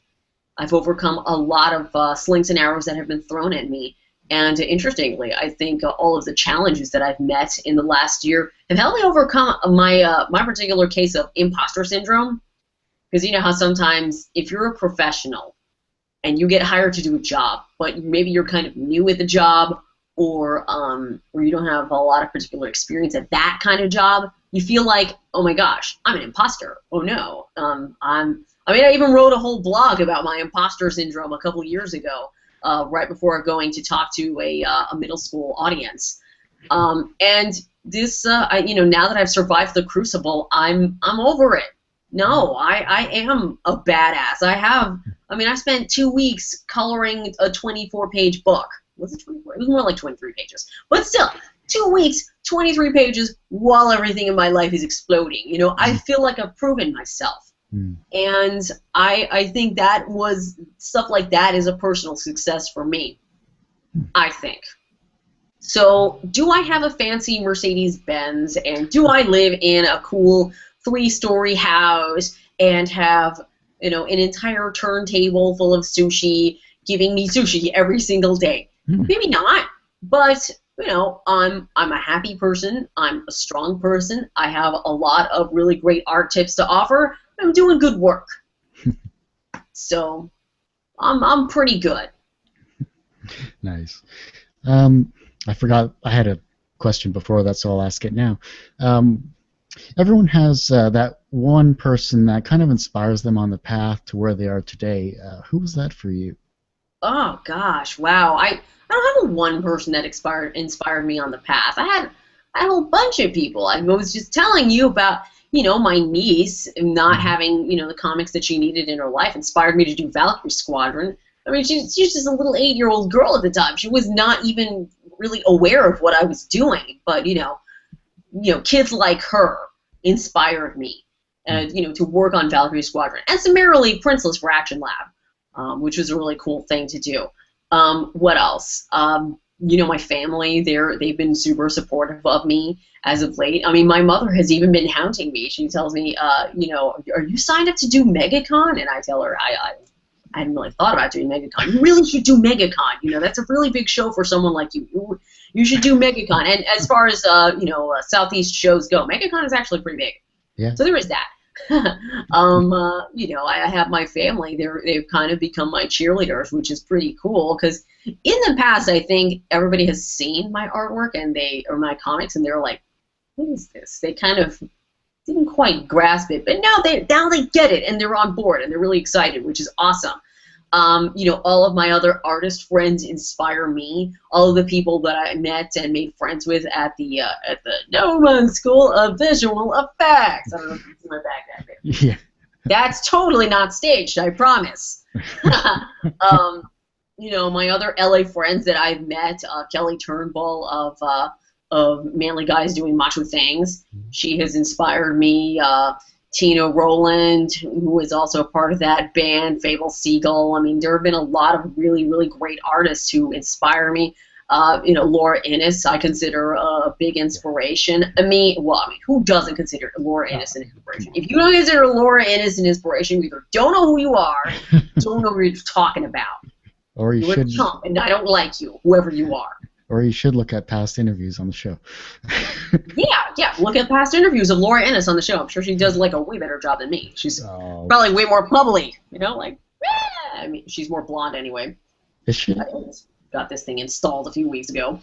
I've overcome a lot of slings and arrows that have been thrown at me. And interestingly, I think all of the challenges that I've met in the last year have helped me overcome my particular case of imposter syndrome. Because you know how sometimes if you're a professional and you get hired to do a job, but maybe you're kind of new at the job, or you don't have a lot of particular experience at that kind of job, you feel like, oh my gosh, I'm an imposter. Oh no, I even wrote a whole blog about my imposter syndrome a couple years ago. Right before going to talk to a middle school audience, and this, now that I've survived the crucible, I'm over it. No, I am a badass. I spent 2 weeks coloring a 24-page book. Was it 24? It was more like 23 pages, but still, 2 weeks, 23 pages, while everything in my life is exploding. I feel like I've proven myself. And I think that was stuff like that is a personal success for me, I think. So do I have a fancy Mercedes-Benz, and do I live in a cool 3-story house and have an entire turntable full of sushi giving me sushi every single day? Maybe not, but I'm a happy person. I'm a strong person. I have a lot of really great art tips to offer. I'm doing good work. So I'm pretty good. Nice. I forgot I had a question before that, so I'll ask it now. Everyone has that one person that kind of inspires them on the path to where they are today. Who was that for you? Oh gosh, wow. I don't have a one person that inspired me on the path. I had a whole bunch of people. I was just telling you about my niece not having, the comics that she needed in her life inspired me to do Valkyrie Squadron. I mean, she's just a little 8-year-old girl at the time. She was not even really aware of what I was doing. But, kids like her inspired me, to work on Valkyrie Squadron. And summarily, Princeless for Action Lab, which was a really cool thing to do. What else? My family, they've been super supportive of me as of late. I mean, my mother has even been hounding me. She tells me, are you signed up to do MegaCon? And I tell her, I hadn't really thought about doing MegaCon. You really should do MegaCon. That's a really big show for someone like you. You should do MegaCon. And as far as, Southeast shows go, MegaCon is actually pretty big. Yeah. So there is that. I have my family. They've kind of become my cheerleaders, which is pretty cool. Because in the past, I think everybody has seen my artwork or my comics, and they're like, "What is this?" They kind of didn't quite grasp it, but now they get it, and they're on board, and they're really excited, which is awesome. All of my other artist friends inspire me. All of the people that I met and made friends with at the Noma School of Visual Effects. I don't know if you can see my bag back there. Yeah. That's totally not staged, I promise. My other LA friends that I've met, Kelly Turnbull of Manly Guys Doing Macho Things. She has inspired me. Tina Rowland, who is also a part of that band, Fable Seagull. I mean, there have been a lot of really, really great artists who inspire me. Lora Innes, I consider a big inspiration. I mean, who doesn't consider Lora Innes an inspiration? If you don't consider Lora Innes an inspiration, you either don't know who you are, don't know what you're talking about. Or you're a chump, and I don't like you, whoever you are. Or you should look at past interviews on the show. yeah. Look at past interviews of Lora Innes on the show. I'm sure she does like a way better job than me. She's probably way more bubbly, I mean, she's more blonde anyway. Is she? I got this thing installed a few weeks ago.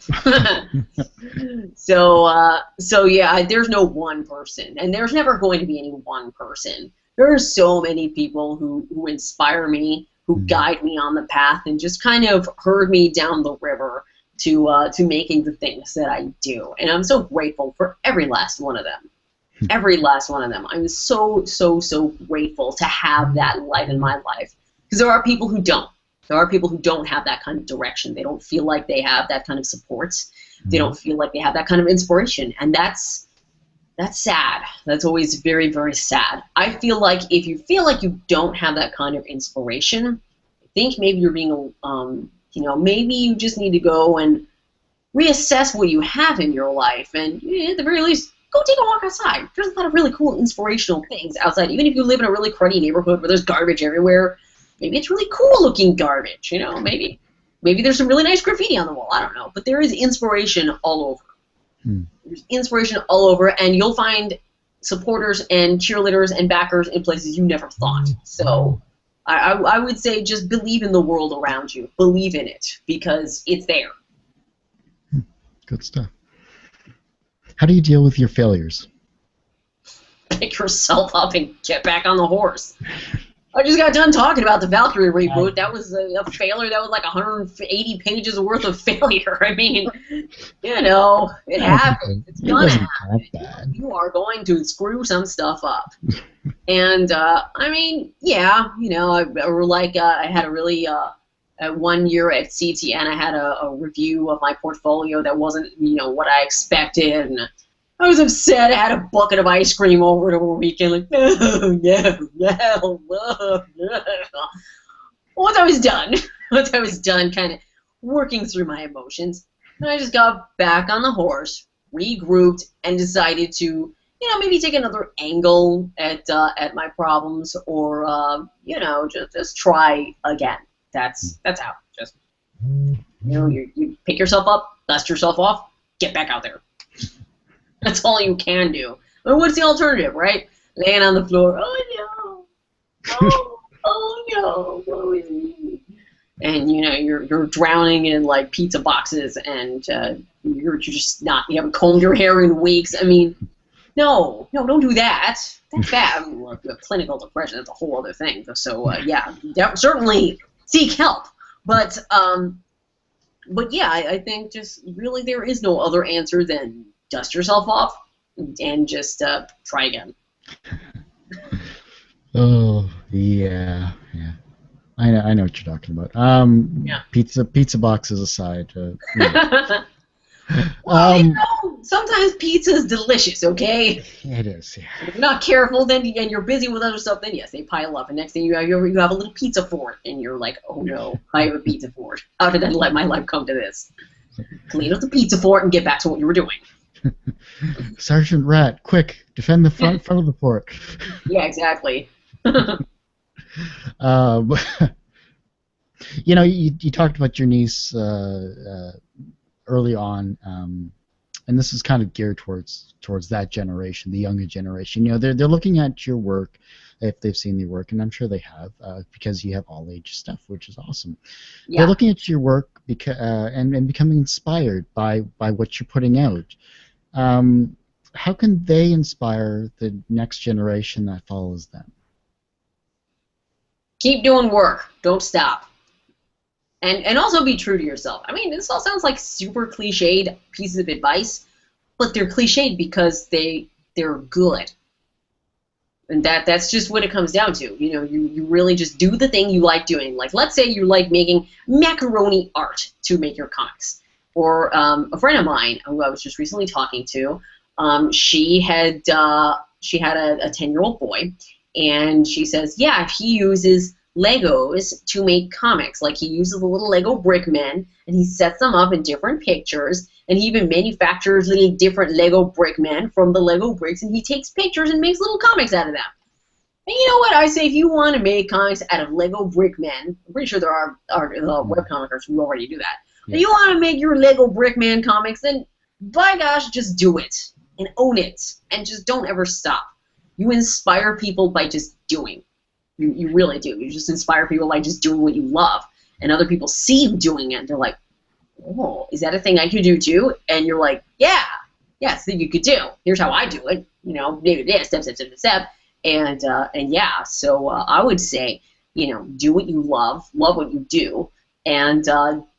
So yeah, there's no one person, and there's never going to be any one person. There are so many people who inspire me, who guide me on the path, and just kind of herd me down the river to making the things that I do. And I'm so grateful for every last one of them. Every last one of them. I'm so, so, so grateful to have that light in my life. Because there are people who don't. There are people who don't have that kind of direction. They don't feel like they have that kind of support. They don't feel like they have that kind of inspiration. And that's sad. That's always very, very sad. I feel like if you feel like you don't have that kind of inspiration, I think maybe you're being maybe you just need to go and reassess what you have in your life, and at the very least, go take a walk outside. There's a lot of really cool, inspirational things outside. Even if you live in a really cruddy neighborhood where there's garbage everywhere, maybe it's really cool-looking garbage. Maybe there's some really nice graffiti on the wall. I don't know, but there is inspiration all over. There's inspiration all over, and you'll find supporters and cheerleaders and backers in places you never thought. So I would say just believe in the world around you. Believe in it, because it's there. Good stuff. How do you deal with your failures? Pick yourself up and get back on the horse. I just got done talking about the Valkyrie reboot. That was a failure. That was like 180 pages worth of failure. I mean, it happens. It's gonna happen. You are going to screw some stuff up. And I mean, yeah, I had a really 1 year at CTN, I had a review of my portfolio that wasn't what I expected, and I was upset. I had a bucket of ice cream over the weekend, like, no. Once I was done kind of working through my emotions, and I just got back on the horse, regrouped, and decided to, maybe take another angle at my problems, or, just try again. That's how. Just, you pick yourself up, dust yourself off, get back out there. That's all you can do. But what's the alternative, right? Laying on the floor, oh no, oh no, woe is me. And you're drowning in like pizza boxes, and you're just not. You haven't combed your hair in weeks. I mean, no, don't do that. That's bad. I mean, look, clinical depression, that's a whole other thing. So yeah, certainly seek help. But yeah, I think just really there is no other answer than dust yourself off and just try again. Oh yeah. I know what you're talking about. Yeah. Pizza boxes aside. Sometimes pizza is delicious, okay? It is, yeah. If you're not careful, and you're busy with other stuff, then yes, they pile up. And next thing you have a little pizza fort, and you're like, oh no, I have a pizza fort. How did I let my life come to this? Clean up the pizza fort and get back to what you were doing. Sergeant Rat, quick, defend the front of the fort. Yeah, exactly. You talked about your niece early on, and this is kind of geared towards that generation, the younger generation. They're looking at your work, if they've seen your work, and I'm sure they have, because you have all age stuff, which is awesome. Yeah. They're looking at your work and becoming inspired by what you're putting out. How can they inspire the next generation that follows them? Keep doing work. Don't stop. And also be true to yourself. I mean, this all sounds like super cliched pieces of advice, but they're cliched because they're good. And that's just what it comes down to. You really just do the thing you like doing. Like, let's say you like making macaroni art to make your comics. Or a friend of mine who I was just recently talking to, she had she had a 10-year-old boy, and she says, yeah, he uses Legos to make comics. Like, he uses the little Lego brick men, and he sets them up in different pictures, and he even manufactures little different Lego brick men from the Lego bricks, and he takes pictures and makes little comics out of them. And you know what? I say, if you want to make comics out of Lego brick men, I'm pretty sure there are webcomicers who already do that. Yeah. If you want to make your Lego brick man comics, then by gosh, just do it and own it, and just don't ever stop. You inspire people by just doing. You really do. You just inspire people by just doing what you love, and other people see you doing it, and they're like, oh, is that a thing I could do too? And you're like, yeah, it's a thing you could do. Here's how I do it. You know, step. And yeah, so I would say, you know, do what you love what you do, and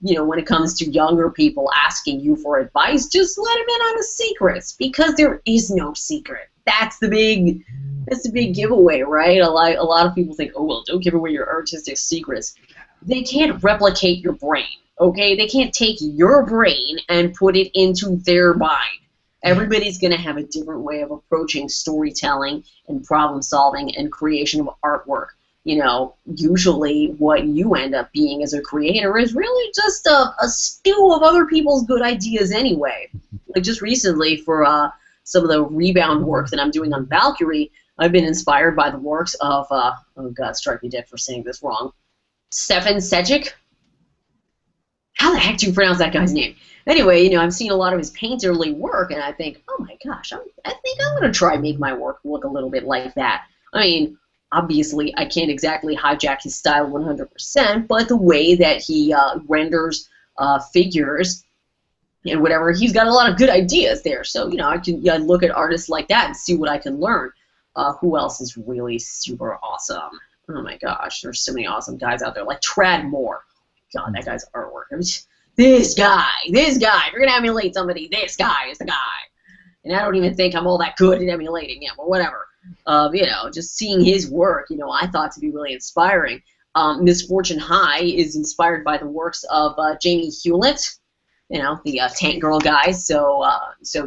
you know, when it comes to younger people asking you for advice, just let them in on the secrets, because there is no secret. That's the big giveaway, right? A lot of people think, oh, well, don't give away your artistic secrets. They can't replicate your brain, okay? They can't take your brain and put it into their mind. Everybody's going to have a different way of approaching storytelling and problem solving and creation of artwork. You know, usually what you end up being as a creator is really just a stew of other people's good ideas anyway. Like, just recently for some of the rebound work that I'm doing on Valkyrie, I've been inspired by the works of, oh God, strike me dead for saying this wrong, Stefan Sejic. How the heck do you pronounce that guy's name? Anyway, you know, I've seen a lot of his painterly work, and I think, oh my gosh, I think I'm going to try and make my work look a little bit like that. I mean, obviously, I can't exactly hijack his style 100%, but the way that he renders figures and whatever, he's got a lot of good ideas there. So, you know, I can look at artists like that and see what I can learn. Who else is really super awesome? Oh my gosh, there's so many awesome guys out there, like Trad Moore. God, that guy's artwork. I mean, this guy, if you're going to emulate somebody, this guy is the guy. And I don't even think I'm all that good at emulating him, or whatever. You know, just seeing his work, you know, I thought to be really inspiring. Misfortune High is inspired by the works of Jamie Hewlett, you know, the Tank Girl guy. So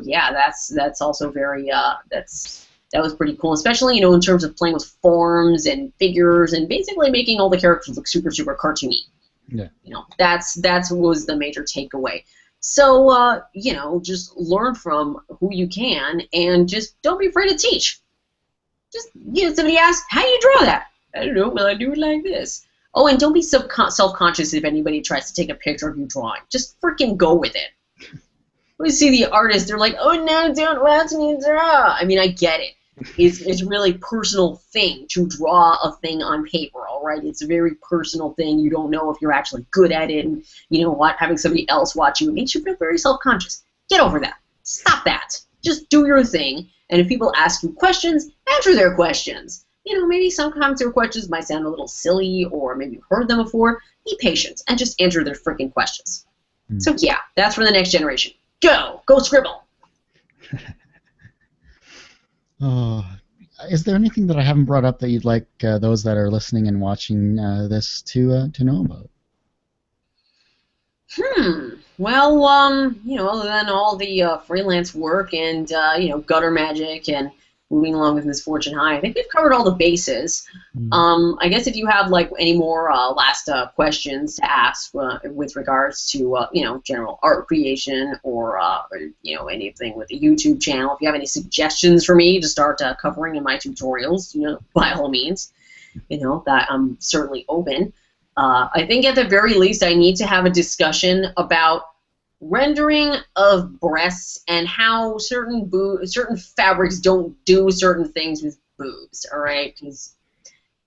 yeah, that's also very, that was pretty cool, especially, you know, in terms of playing with forms and figures and basically making all the characters look super, super cartoony. Yeah. You know, that was the major takeaway. So, you know, just learn from who you can, and just don't be afraid to teach. Just, you know, somebody asks, how do you draw that? I don't know, well, I do it like this. Oh, and don't be self-conscious if anybody tries to take a picture of you drawing. Just freaking go with it. When you see the artist, they're like, oh, no, don't watch me draw. I mean, I get it. It's a really personal thing to draw a thing on paper, all right? It's a very personal thing. You don't know if you're actually good at it, and, you know what, having somebody else watch you, it makes you feel very self-conscious. Get over that. Stop that. Just do your thing, and if people ask you questions, answer their questions. You know, maybe sometimes their questions might sound a little silly, or maybe you've heard them before. Be patient, and just answer their freaking questions. So, yeah, that's for the next generation. Go scribble. Is there anything that I haven't brought up that you'd like those that are listening and watching this to know about? Well, you know, other than all the freelance work and, you know, gutter magic and moving along with Misfortune High, I think we've covered all the bases. I guess if you have, like, any more last questions to ask with regards to, you know, general art creation or, you know, anything with the YouTube channel, if you have any suggestions for me to start covering in my tutorials, you know, by all means, you know, that I'm certainly open. I think at the very least I need to have a discussion about rendering of breasts and how certain fabrics don't do certain things with boobs, all right? Because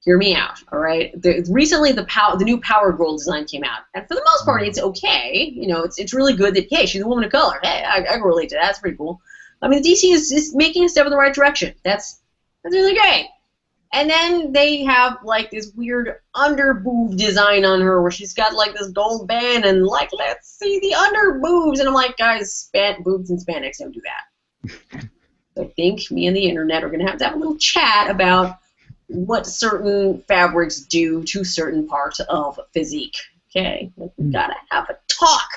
hear me out, all right? Recently the new Power Girl design came out, and for the most part it's okay. You know, it's really good that, hey, she's a woman of color. Hey, I can relate to that. That's pretty cool. I mean, DC is making a step in the right direction. That's really great. And then they have, like, this weird under boob design on her where she's got, like, this gold band and, like, let's see the under boobs. And I'm like, guys, boobs and spandex don't do that. So I think me and the internet are going to have a little chat about what certain fabrics do to certain parts of physique. Okay? We've got to have a talk.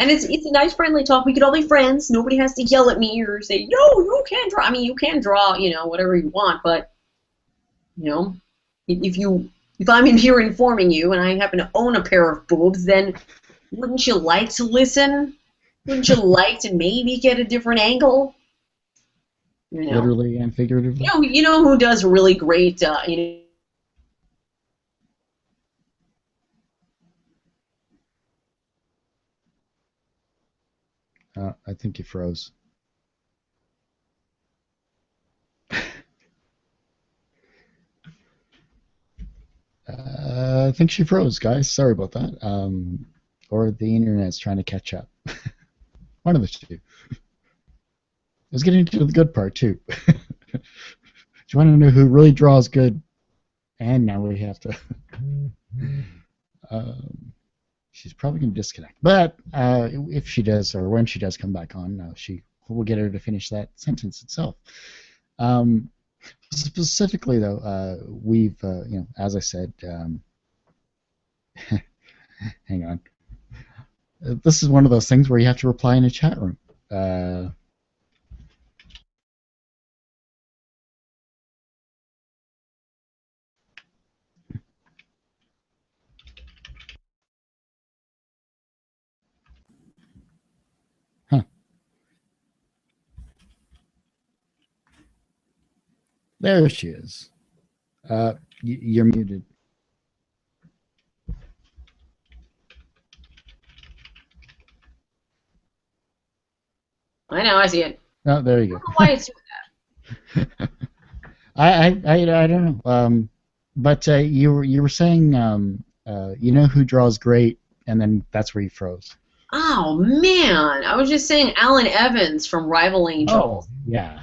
And it's a nice, friendly talk. We could all be friends. Nobody has to yell at me or say, no, you can't draw. I mean, you can draw, whatever you want, but, you know, if I'm in here informing you and I happen to own a pair of boobs, then wouldn't you like to listen? Wouldn't you like to maybe get a different angle? Literally and figuratively. You know who does really great, I think you froze. I think she froze, guys. Sorry about that. Or the internet's trying to catch up. One of the two. I was getting to the good part, too. Do you want to know who really draws good? And now we have to... she's probably going to disconnect. But if she does, or when she does come back on, we'll get her to finish that sentence itself. Specifically, though, we've, as I said, hang on. This is one of those things where you have to reply in a chat room. Huh. There she is. You're muted. I know, I see it. Oh, there you go. Why it's doing that? I don't know. But you were saying you know who draws great, and then that's where you froze. Oh man, I was just saying Alan Evans from Rival Angels. Oh, yeah.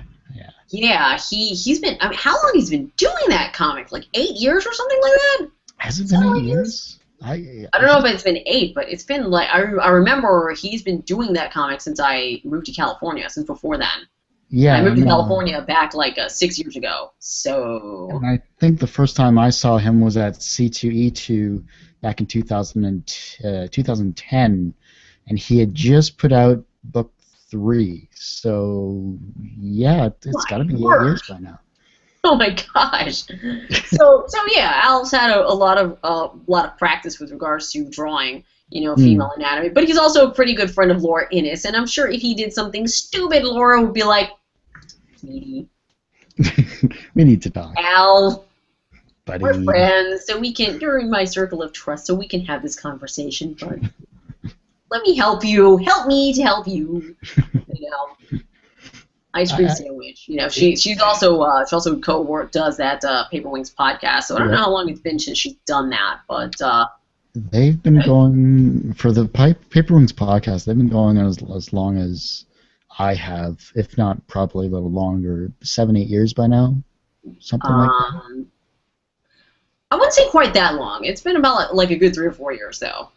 Yeah, he's been. I mean, how long he's been doing that comic? Like 8 years or something like that. Has it been 8 years? I don't know if it's been 8, but it's been like I remember he's been doing that comic since I moved to California. Since before then. Yeah, I moved to California back like 6 years ago. So. And I think the first time I saw him was at C2E2 back in 2010, and he had just put out book 3. So yeah, it's got to be 8 years by now. Oh my gosh! So yeah, Al's had a lot of practice with regards to drawing, female anatomy. But he's also a pretty good friend of Lora Innes, and I'm sure if he did something stupid, Lora would be like, "Sweetie, we need to talk. Al, buddy, we're friends, so we can. You're in my circle of trust, so we can have this conversation. But let me help you. Help me to help you. Ice cream sandwich. She's also does that Paper Wings podcast. So I don't know how long it's been since she's done that, but they've been going for the Paper Wings podcast. They've been going as long as I have, if not probably a little longer, 7-8 years by now, something like that. I wouldn't say quite that long. It's been about like a good 3 or 4 years though.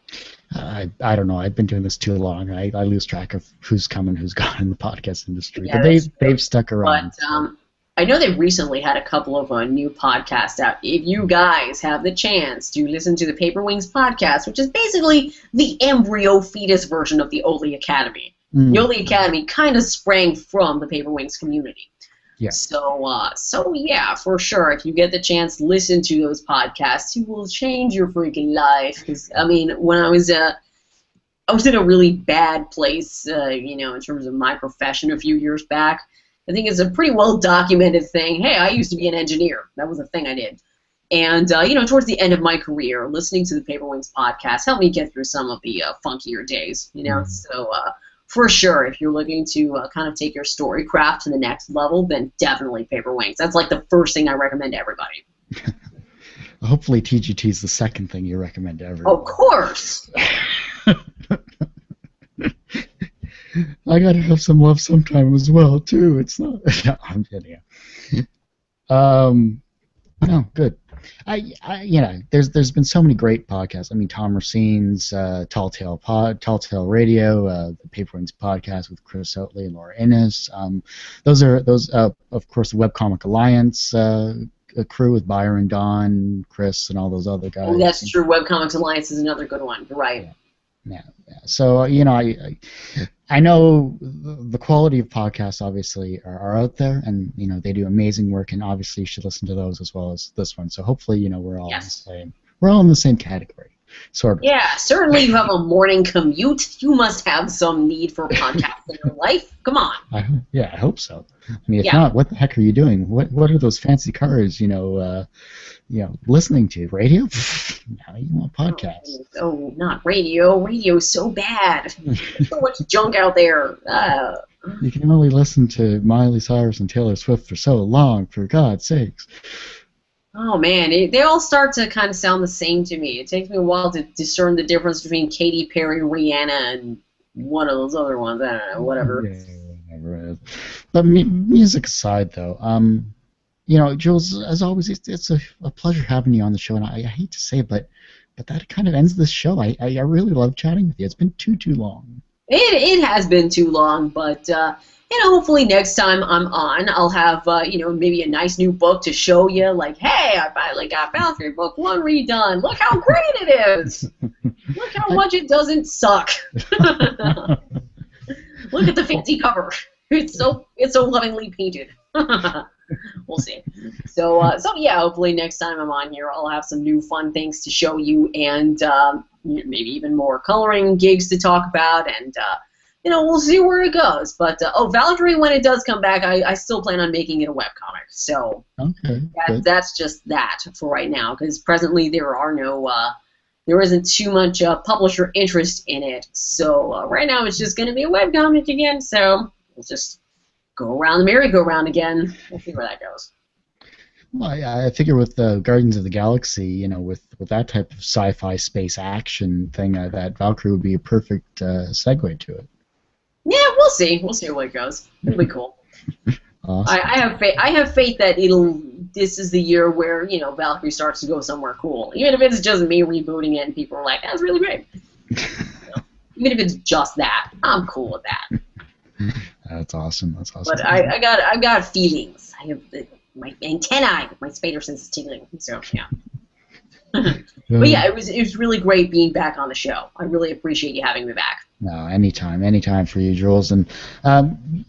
I don't know. I've been doing this too long. I lose track of who's come and who's gone in the podcast industry. Yeah, but they've stuck around. But I know they recently had a couple of new podcasts out. If you guys have the chance to listen to the Paper Wings podcast, which is basically the embryo fetus version of the Oatley Academy. The Oatley Academy kind of sprang from the Paper Wings community. Yeah. So yeah, for sure. If you get the chance, listen to those podcasts. You will change your freaking life. Because I mean, when I was in a really bad place, in terms of my profession a few years back. I think it's a pretty well documented thing. Hey, I used to be an engineer. That was a thing I did. And towards the end of my career, listening to the Paper Wings podcast helped me get through some of the funkier days. So. For sure, if you're looking to kind of take your story craft to the next level, then definitely Paper Wings. That's like the first thing I recommend to everybody. Hopefully TGT is the second thing you recommend to everyone. Of course! I gotta have some love sometime as well, too. It's not... No, I'm kidding. No, good. There's been so many great podcasts. I mean, Tom Racine's Tall Tale Radio, the Paper Wings podcast with Chris Oatley and Lora Innes. Those of course the Webcomic Alliance crew with Byron, Don, Chris, and all those other guys. Oh, that's true. Webcomics Alliance is another good one. You're right. Yeah, yeah. So I know the quality of podcasts obviously are out there, and they do amazing work, and obviously you should listen to those as well as this one. So hopefully we're all in the Yes. same category, sort of. Yeah, certainly you have a morning commute. You must have some need for podcasts in your life. Come on. Yeah, I hope so. I mean, if Yeah. not, what the heck are you doing? What are those fancy cars? Listening to radio? Now you want podcasts. Oh, not radio. Radio's so bad. There's so much junk out there. You can only listen to Miley Cyrus and Taylor Swift for so long, for God's sakes. Oh man, they all start to kind of sound the same to me. It takes me a while to discern the difference between Katy Perry, Rihanna, and one of those other ones. I don't know, whatever. Yeah, whatever. But music aside, though, Jules, as always, it's a pleasure having you on the show, and I hate to say it, but that kind of ends this show. I really love chatting with you. It's been too long. It has been too long, but hopefully next time I'm on, I'll have maybe a nice new book to show you. Like, hey, I finally got Valkyrie book 1 redone. Look how great it is. Look how much it doesn't suck. Look at the fancy cover. It's so lovingly painted. We'll see. So yeah, hopefully next time I'm on here, I'll have some new fun things to show you, and maybe even more coloring gigs to talk about, and we'll see where it goes. But Valkyrie, when it does come back, I still plan on making it a webcomic. So okay, that's just that for right now, because presently there isn't too much publisher interest in it. So right now it's just going to be a webcomic again. So we'll just go around the merry-go-round again. We'll see where that goes. Well, I figure with the Guardians of the Galaxy, with that type of sci-fi space action thing, that Valkyrie would be a perfect segue to it. Yeah, we'll see. We'll see where it goes. It'll be cool. Awesome. I have faith that this is the year where Valkyrie starts to go somewhere cool. Even if it's just me rebooting it and people are like, that's really great. Even if it's just that, I'm cool with that. That's awesome. But I've got feelings. I have my antennae, my spider sense is tingling. So yeah. But yeah, it was really great being back on the show. I really appreciate you having me back. No, anytime for you, Jules. And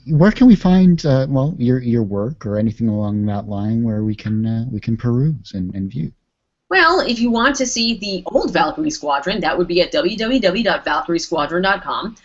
where can we find your work or anything along that line where we can peruse and view? Well, if you want to see the old Valkyrie Squadron, that would be at www.valkyriesquadron.com.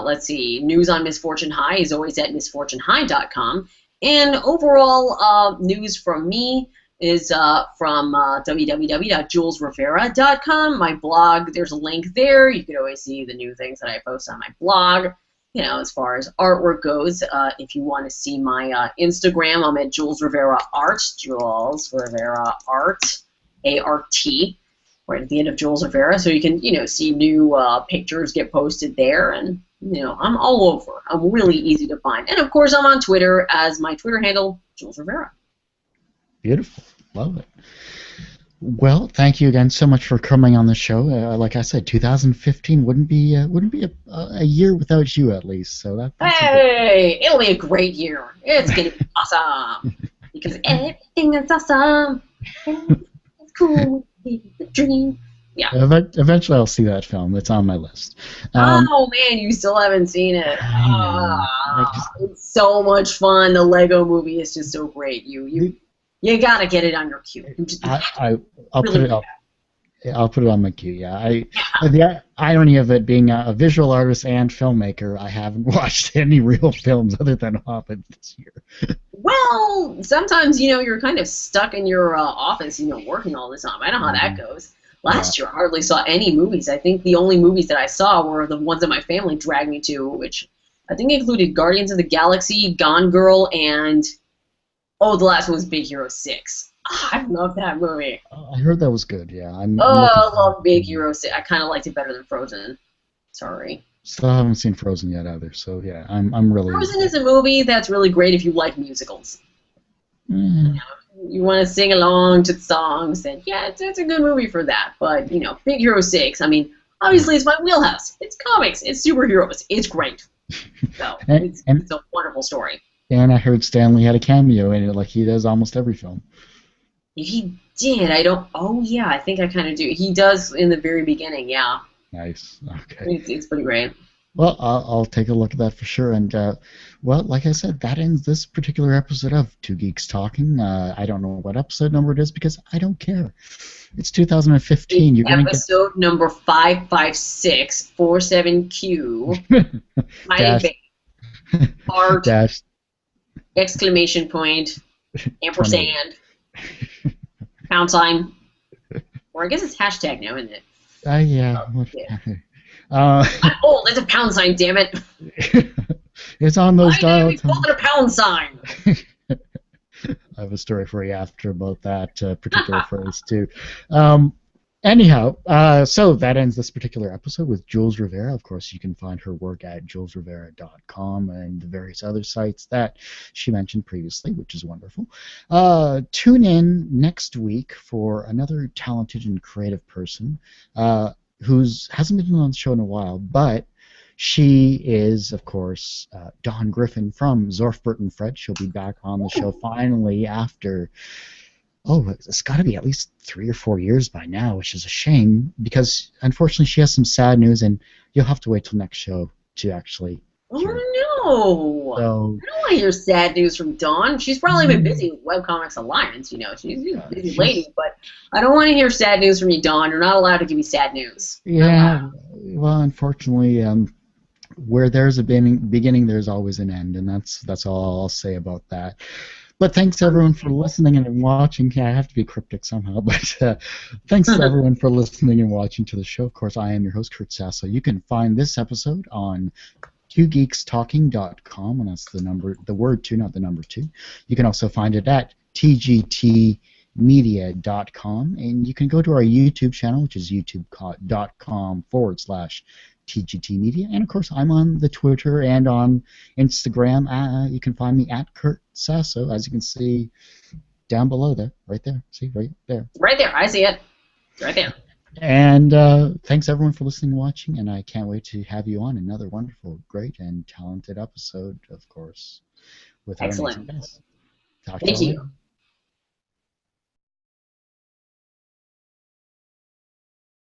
Let's see, news on Misfortune High is always at misfortunehigh.com. And overall news from me is from www.julesrivera.com. My blog, there's a link there. You can always see the new things that I post on my blog. As far as artwork goes, if you want to see my Instagram, I'm at Jules Rivera Art, Jules Rivera Art, A-R-T. Right at the end of Jules Rivera, so you can see new pictures get posted there, and I'm all over. I'm really easy to find, and of course I'm on Twitter as my Twitter handle Jules Rivera. Beautiful, love it. Well, thank you again so much for coming on the show. Like I said, 2015 wouldn't be a year without you, at least. So hey, it'll be a great year. It's gonna be awesome because everything is awesome. It's cool. The dream. Yeah. Eventually, I'll see that film. It's on my list. Oh man, you still haven't seen it. It's so much fun. The Lego Movie is just so great. You gotta get it on your queue. I'll put it up. I'll put it on my queue. Yeah. The irony of it being a visual artist and filmmaker, I haven't watched any real films other than Hobbit this year. Well, sometimes you're kind of stuck in your office, working all the time. I know how that goes. Last year, I hardly saw any movies. I think the only movies that I saw were the ones that my family dragged me to, which I think included Guardians of the Galaxy, Gone Girl, and the last one was Big Hero 6. I love that movie. I heard that was good. Yeah. I love Big Hero 6. I kind of liked it better than Frozen. Sorry. Still haven't seen Frozen yet either, so yeah, I'm really. Frozen is a movie that's really great if you like musicals. You want to sing along to the songs, and yeah, it's a good movie for that. But Big Hero 6. I mean, obviously it's my wheelhouse. It's comics. It's superheroes. It's great. So it's a wonderful story. And I heard Stanley had a cameo in it, like he does almost every film. He did. I don't. Oh yeah, I think I kind of do. He does in the very beginning. Yeah. Nice. Okay. It's pretty great. Well, I'll take a look at that for sure. And, well, like I said, that ends this particular episode of Two Geeks Talking. I don't know what episode number it is because I don't care. It's 2015. It's You're going to get episode number 55647Q. dash, Smiley face. Heart. dash Exclamation point. 28. Ampersand. Pound sign. Or I guess it's hashtag now, isn't it? Yeah. Oh, yeah. Uh, I'm old. It's a pound sign, damn it. it's on those Why did we dial call it a pound sign? I have a story for you after about that particular phrase too. Anyhow, so that ends this particular episode with Jules Rivera. Of course, you can find her work at julesrivera.com and the various other sites that she mentioned previously, which is wonderful. Tune in next week for another talented and creative person who hasn't been on the show in a while, but she is, of course, Dawn Griffin from Zorf, Bert, and Fred. She'll be back on the show finally after, it's got to be at least 3 or 4 years by now, which is a shame because, unfortunately, she has some sad news, and you'll have to wait till next show to actually hear it. Oh, no. So, I don't want to hear sad news from Dawn. She's probably been busy with Webcomics Alliance, She's a busy lady, but I don't want to hear sad news from you, Dawn. You're not allowed to give me sad news. yeah, well, unfortunately, where there's a beginning, there's always an end, and that's all I'll say about that. But thanks everyone for listening and watching. Yeah, I have to be cryptic somehow, but thanks to everyone for listening and watching to the show. Of course, I am your host, Kurt Sasso. You can find this episode on twogeekstalking.com, and that's the word two, not the number two. You can also find it at tgtmedia.com, and you can go to our YouTube channel, which is youtube.com/TGT Media. And of course, I'm on the Twitter and on Instagram. You can find me at Kurt Sasso, as you can see down below there, right there. See, right there. Right there, I see it. Right there. And thanks everyone for listening and watching, and I can't wait to have you on another wonderful, great, and talented episode, of course, with our amazing guests. Talk to Thank you you. later.